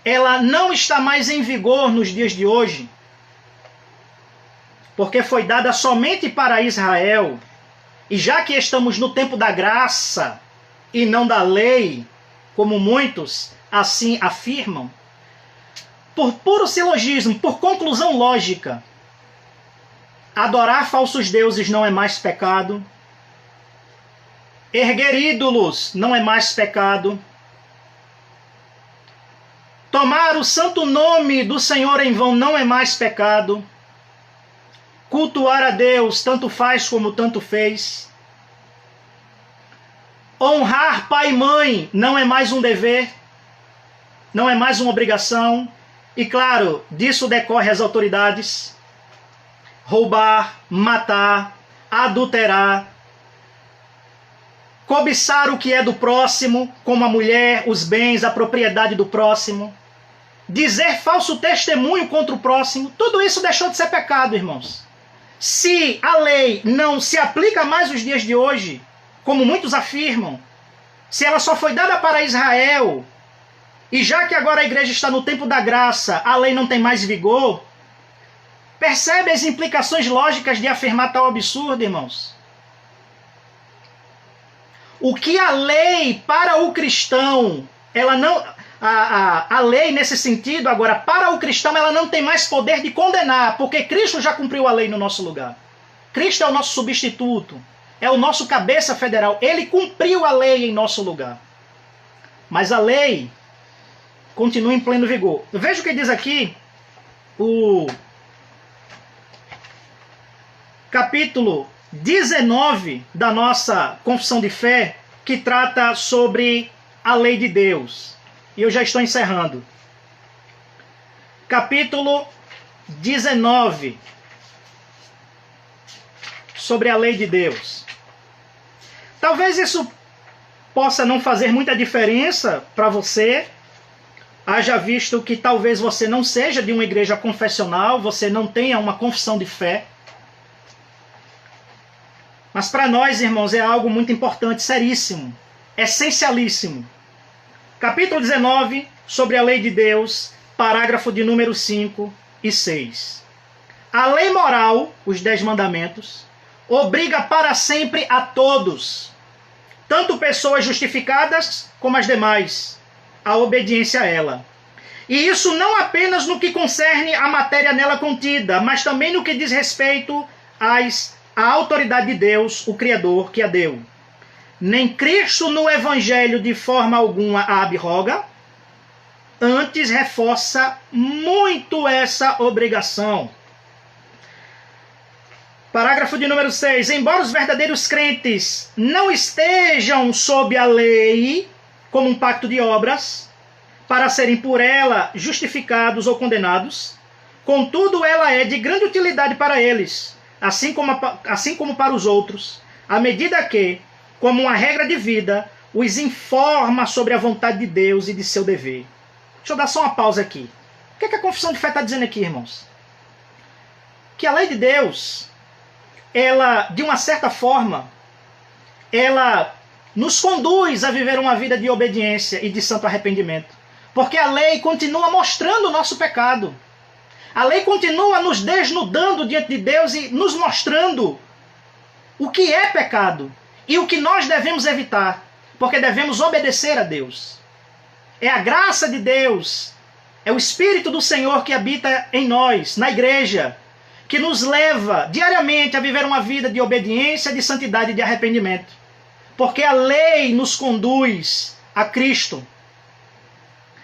ela não está mais em vigor nos dias de hoje, porque foi dada somente para Israel, e já que estamos no tempo da graça e não da lei, como muitos assim afirmam, por puro silogismo, por conclusão lógica, adorar falsos deuses não é mais pecado, erguer ídolos não é mais pecado, tomar o santo nome do Senhor em vão não é mais pecado, cultuar a Deus tanto faz como tanto fez, honrar pai e mãe não é mais um dever, não é mais uma obrigação, e claro, disso decorre as autoridades. Roubar, matar, adulterar, cobiçar o que é do próximo, como a mulher, os bens, a propriedade do próximo, dizer falso testemunho contra o próximo, tudo isso deixou de ser pecado, irmãos. Se a lei não se aplica mais nos dias de hoje, como muitos afirmam, se ela só foi dada para Israel, e já que agora a igreja está no tempo da graça, a lei não tem mais vigor, percebe as implicações lógicas de afirmar tal absurdo, irmãos? O que a lei para o cristão, ela não... A lei nesse sentido, agora, para o cristão, ela não tem mais poder de condenar, porque Cristo já cumpriu a lei no nosso lugar. Cristo é o nosso substituto, é o nosso cabeça federal. Ele cumpriu a lei em nosso lugar. Mas a lei continua em pleno vigor. Veja o que diz aqui o capítulo 19 da nossa Confissão de Fé, que trata sobre a lei de Deus. E eu já estou encerrando. Capítulo 19, sobre a lei de Deus. Talvez isso possa não fazer muita diferença para você, haja visto que talvez você não seja de uma igreja confessional, você não tenha uma confissão de fé. Mas para nós, irmãos, é algo muito importante, seríssimo, essencialíssimo. Capítulo 19, sobre a lei de Deus, parágrafo de número 5 e 6. A lei moral, os 10 mandamentos, obriga para sempre a todos, tanto pessoas justificadas como as demais, a obediência a ela. E isso não apenas no que concerne a matéria nela contida, mas também no que diz respeito à autoridade de Deus, o Criador, que a deu. Nem Cristo no Evangelho de forma alguma a abroga, antes reforça muito essa obrigação. Parágrafo de número 6. Embora os verdadeiros crentes não estejam sob a lei como um pacto de obras, para serem por ela justificados ou condenados, contudo ela é de grande utilidade para eles, assim como para os outros, à medida que, como uma regra de vida, os informa sobre a vontade de Deus e de seu dever. Deixa eu dar só uma pausa aqui. O que a confissão de fé está dizendo aqui, irmãos? Que a lei de Deus, ela, de uma certa forma, ela nos conduz a viver uma vida de obediência e de santo arrependimento. Porque a lei continua mostrando o nosso pecado. A lei continua nos desnudando diante de Deus e nos mostrando o que é pecado e o que nós devemos evitar, porque devemos obedecer a Deus. É a graça de Deus, é o Espírito do Senhor que habita em nós, na igreja, que nos leva diariamente a viver uma vida de obediência, de santidade e de arrependimento. Porque a lei nos conduz a Cristo.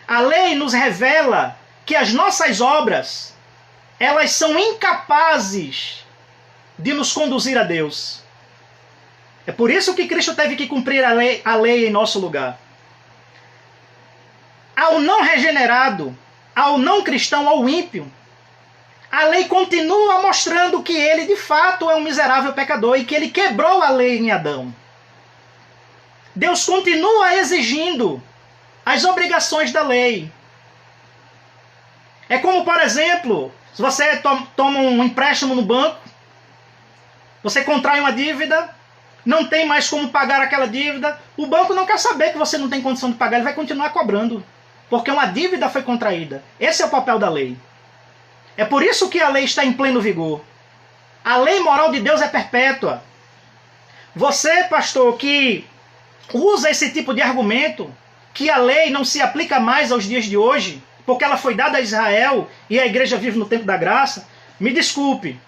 A lei nos revela que as nossas obras, elas são incapazes de nos conduzir a Deus. É por isso que Cristo teve que cumprir a lei em nosso lugar. Ao não regenerado, ao não cristão, ao ímpio, a lei continua mostrando que ele de fato é um miserável pecador e que ele quebrou a lei em Adão. Deus continua exigindo as obrigações da lei. É como, por exemplo, se você toma um empréstimo no banco, você contrai uma dívida, não tem mais como pagar aquela dívida, o banco não quer saber que você não tem condição de pagar, ele vai continuar cobrando, porque uma dívida foi contraída. Esse é o papel da lei. É por isso que a lei está em pleno vigor. A lei moral de Deus é perpétua. Você, pastor, que usa esse tipo de argumento, que a lei não se aplica mais aos dias de hoje, porque ela foi dada a Israel e a igreja vive no tempo da graça, me desculpe.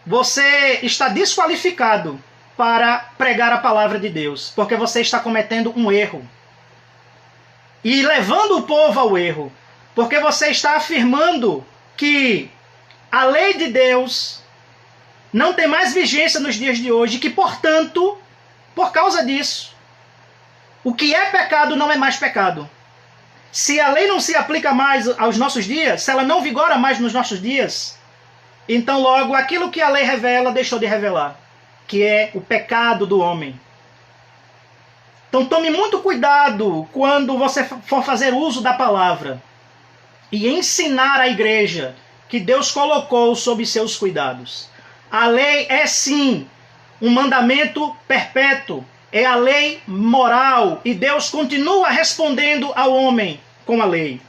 Você está desqualificado para pregar a palavra de Deus, porque você está cometendo um erro. E levando o povo ao erro, porque você está afirmando que a lei de Deus não tem mais vigência nos dias de hoje, e que, portanto, por causa disso, o que é pecado não é mais pecado. Se a lei não se aplica mais aos nossos dias, se ela não vigora mais nos nossos dias, então logo aquilo que a lei revela deixou de revelar, que é o pecado do homem. Então tome muito cuidado quando você for fazer uso da palavra e ensinar a igreja que Deus colocou sob seus cuidados. A lei é sim um mandamento perpétuo, é a lei moral, e Deus continua respondendo ao homem com a lei.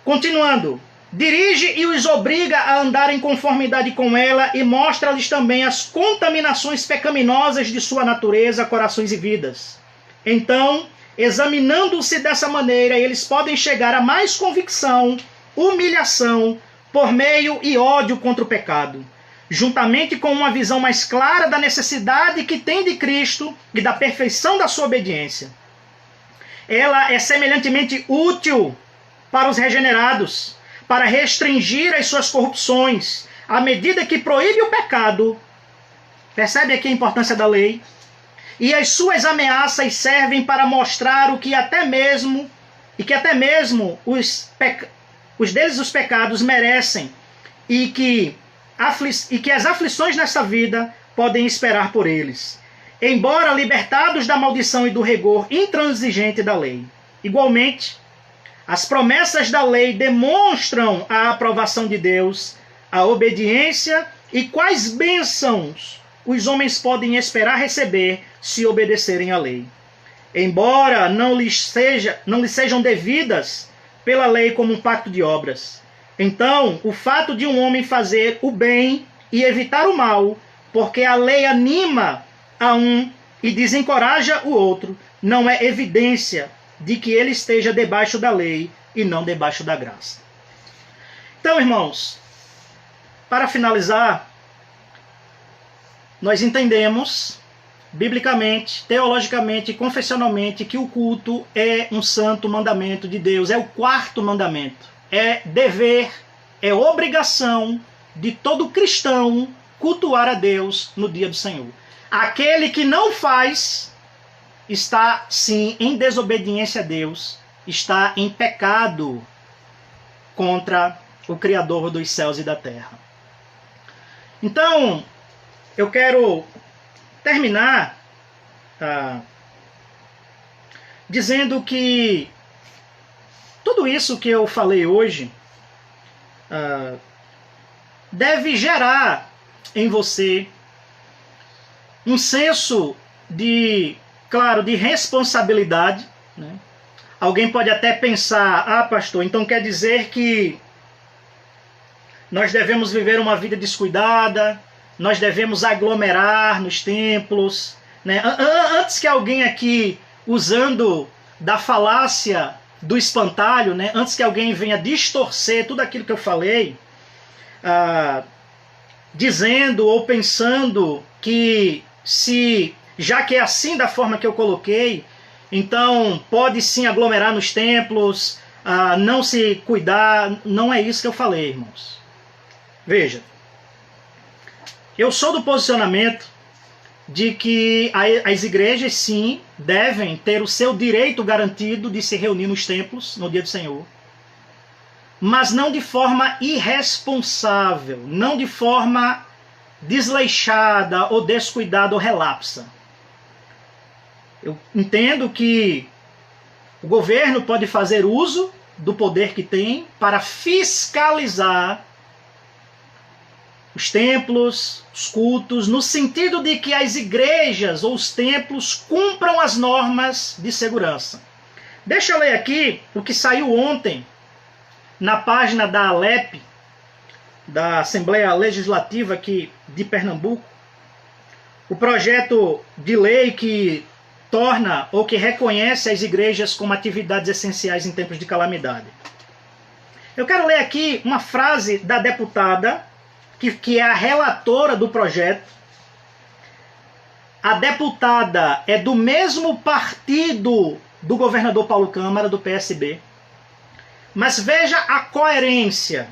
Continuando, dirige e os obriga a andar em conformidade com ela e mostra-lhes também as contaminações pecaminosas de sua natureza, corações e vidas. Então, examinando-se dessa maneira, eles podem chegar a mais convicção, humilhação, por meio e ódio contra o pecado, juntamente com uma visão mais clara da necessidade que tem de Cristo e da perfeição da sua obediência. Ela é semelhantemente útil para os regenerados, para restringir as suas corrupções, à medida que proíbe o pecado. Percebe aqui a importância da lei? E as suas ameaças servem para mostrar o que até mesmo os deles os pecados merecem e que as aflições nesta vida podem esperar por eles, embora libertados da maldição e do rigor intransigente da lei. Igualmente, As promessas da lei demonstram a aprovação de Deus, a obediência e quais bênçãos os homens podem esperar receber se obedecerem à lei. Embora não lhes sejam devidas pela lei como um pacto de obras. Então, o fato de um homem fazer o bem e evitar o mal, porque a lei anima a um e desencoraja o outro, não é evidência de que ele esteja debaixo da lei e não debaixo da graça. Então, irmãos, para finalizar, nós entendemos biblicamente, teologicamente e confessionalmente que o culto é um santo mandamento de Deus, é o quarto mandamento. É dever, é obrigação de todo cristão cultuar a Deus no dia do Senhor. Aquele que não faz está, sim, em desobediência a Deus, está em pecado contra o Criador dos céus e da terra. Então, eu quero terminar dizendo que tudo isso que eu falei hoje deve gerar em você um senso de, claro, de responsabilidade, né? Alguém pode até pensar, pastor, então quer dizer que nós devemos viver uma vida descuidada, nós devemos aglomerar nos templos, né? Antes que alguém aqui, usando da falácia do espantalho, né? Antes que alguém venha distorcer tudo aquilo que eu falei, dizendo ou pensando que já que é assim da forma que eu coloquei, então pode sim aglomerar nos templos, não se cuidar. Não é isso que eu falei, irmãos. Veja, eu sou do posicionamento de que as igrejas sim devem ter o seu direito garantido de se reunir nos templos no dia do Senhor, mas não de forma irresponsável, não de forma desleixada ou descuidada ou relapsa. Eu entendo que o governo pode fazer uso do poder que tem para fiscalizar os templos, os cultos, no sentido de que as igrejas ou os templos cumpram as normas de segurança. Deixa eu ler aqui o que saiu ontem na página da ALEP, da Assembleia Legislativa aqui de Pernambuco, o projeto de lei que torna ou que reconhece as igrejas como atividades essenciais em tempos de calamidade. Eu quero ler aqui uma frase da deputada, que é a relatora do projeto. A deputada é do mesmo partido do governador Paulo Câmara, do PSB. Mas veja a coerência.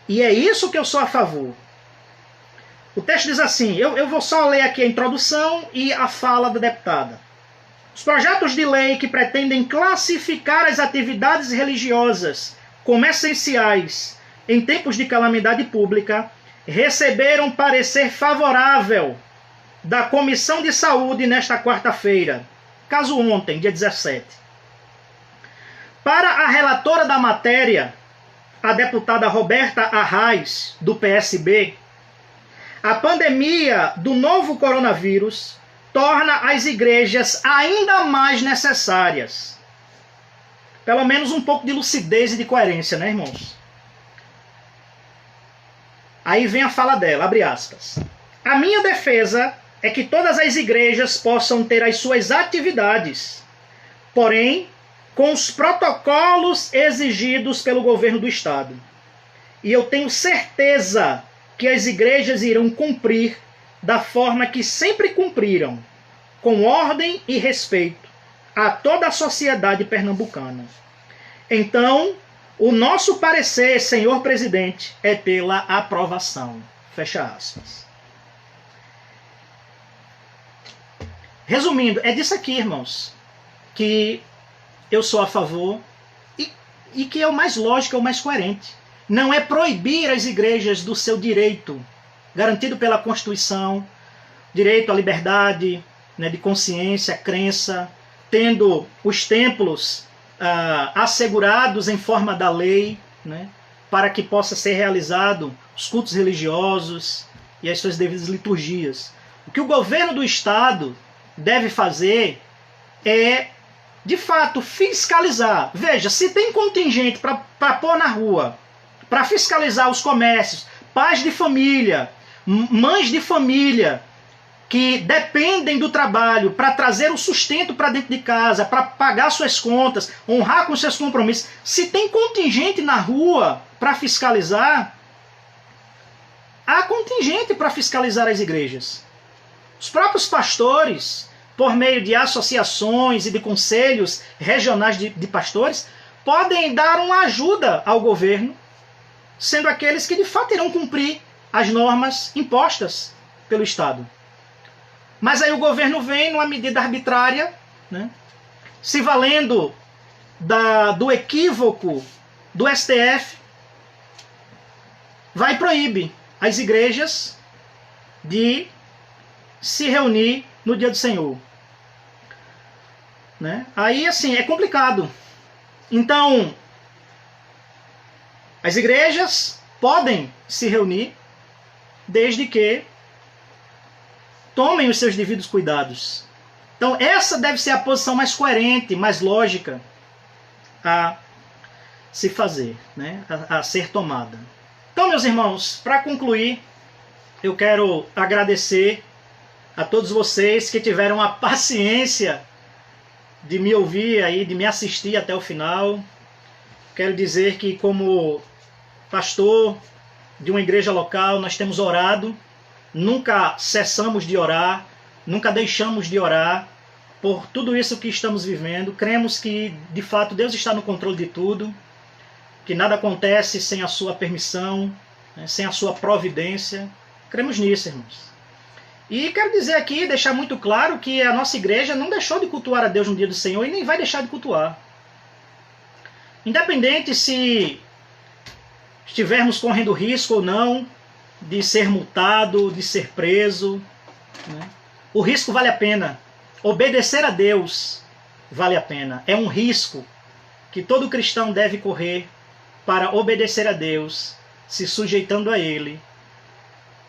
E é isso que eu sou a favor. O texto diz assim, eu vou só ler aqui a introdução e a fala da deputada. Os projetos de lei que pretendem classificar as atividades religiosas como essenciais em tempos de calamidade pública receberam parecer favorável da Comissão de Saúde nesta quarta-feira, caso ontem, dia 17. Para a relatora da matéria, a deputada Roberta Arraes, do PSB, a pandemia do novo coronavírus torna as igrejas ainda mais necessárias. Pelo menos um pouco de lucidez e de coerência, né, irmãos? Aí vem a fala dela, abre aspas. A minha defesa é que todas as igrejas possam ter as suas atividades, porém, com os protocolos exigidos pelo governo do Estado. E eu tenho certeza que as igrejas irão cumprir da forma que sempre cumpriram, com ordem e respeito a toda a sociedade pernambucana. Então, o nosso parecer, senhor presidente, é pela aprovação. Fecha aspas. Resumindo, é disso aqui, irmãos, que eu sou a favor e que é o mais lógico, é o mais coerente. Não é proibir as igrejas do seu direito, garantido pela Constituição, direito à liberdade, né, de consciência, crença, tendo os templos assegurados em forma da lei, né, para que possa ser realizado os cultos religiosos e as suas devidas liturgias. O que o governo do Estado deve fazer é, de fato, fiscalizar. Veja, se tem contingente para pôr na rua, para fiscalizar os comércios, pais de família, mães de família, que dependem do trabalho para trazer o sustento para dentro de casa, para pagar suas contas, honrar com seus compromissos. Se tem contingente na rua para fiscalizar, há contingente para fiscalizar as igrejas. Os próprios pastores, por meio de associações e de conselhos regionais de pastores, podem dar uma ajuda ao governo, sendo aqueles que de fato irão cumprir as normas impostas pelo Estado. Mas aí o governo vem numa medida arbitrária, né, se valendo do equívoco do STF, vai e proíbe as igrejas de se reunir no dia do Senhor. Né? Aí, assim, é complicado. Então, as igrejas podem se reunir desde que tomem os seus devidos cuidados. Então, essa deve ser a posição mais coerente, mais lógica a se fazer, né? a ser tomada. Então, meus irmãos, para concluir, eu quero agradecer a todos vocês que tiveram a paciência de me ouvir aí, de me assistir até o final. Quero dizer que, como pastor de uma igreja local, nós temos orado, nunca cessamos de orar, nunca deixamos de orar por tudo isso que estamos vivendo. Cremos que, de fato, Deus está no controle de tudo, que nada acontece sem a sua permissão, né, sem a sua providência. Cremos nisso, irmãos. E quero dizer aqui, deixar muito claro que a nossa igreja não deixou de cultuar a Deus no dia do Senhor e nem vai deixar de cultuar. Independente se estivermos correndo risco ou não de ser multado, de ser preso, né, o risco vale a pena. Obedecer a Deus vale a pena. É um risco que todo cristão deve correr para obedecer a Deus, se sujeitando a Ele,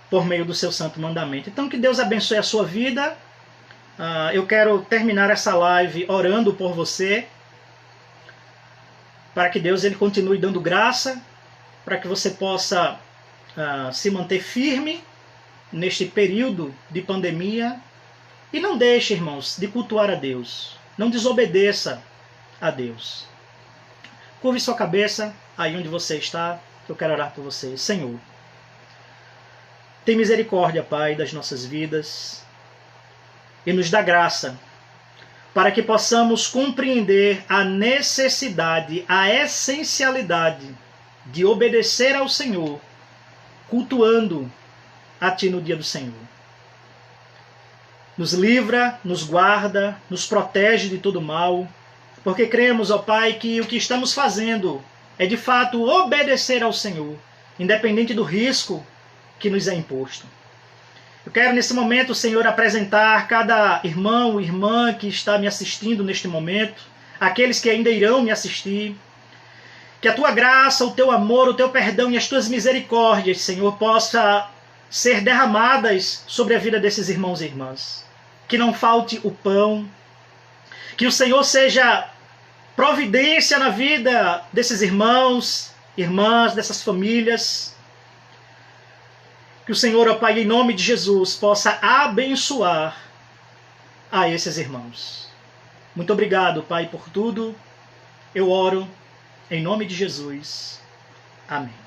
por meio do seu santo mandamento. Então, que Deus abençoe a sua vida. Eu quero terminar essa live orando por você, para que Deus ele continue dando graça, para que você possa se manter firme neste período de pandemia. E não deixe, irmãos, de cultuar a Deus. Não desobedeça a Deus. Curve sua cabeça aí onde você está. Eu quero orar por você. Senhor, tem misericórdia, Pai, das nossas vidas e nos dá graça para que possamos compreender a necessidade, a essencialidade de obedecer ao Senhor, cultuando a Ti no dia do Senhor. Nos livra, nos guarda, nos protege de todo mal, porque cremos, ó Pai, que o que estamos fazendo é de fato obedecer ao Senhor, independente do risco que nos é imposto. Eu quero nesse momento, Senhor, apresentar cada irmão e irmã que está me assistindo neste momento, aqueles que ainda irão me assistir, que a Tua graça, o Teu amor, o Teu perdão e as Tuas misericórdias, Senhor, possa ser derramadas sobre a vida desses irmãos e irmãs. Que não falte o pão, que o Senhor seja providência na vida desses irmãos, irmãs, dessas famílias. Que o Senhor, ó Pai, em nome de Jesus, possa abençoar a esses irmãos. Muito obrigado, Pai, por tudo. Eu oro em nome de Jesus. Amém.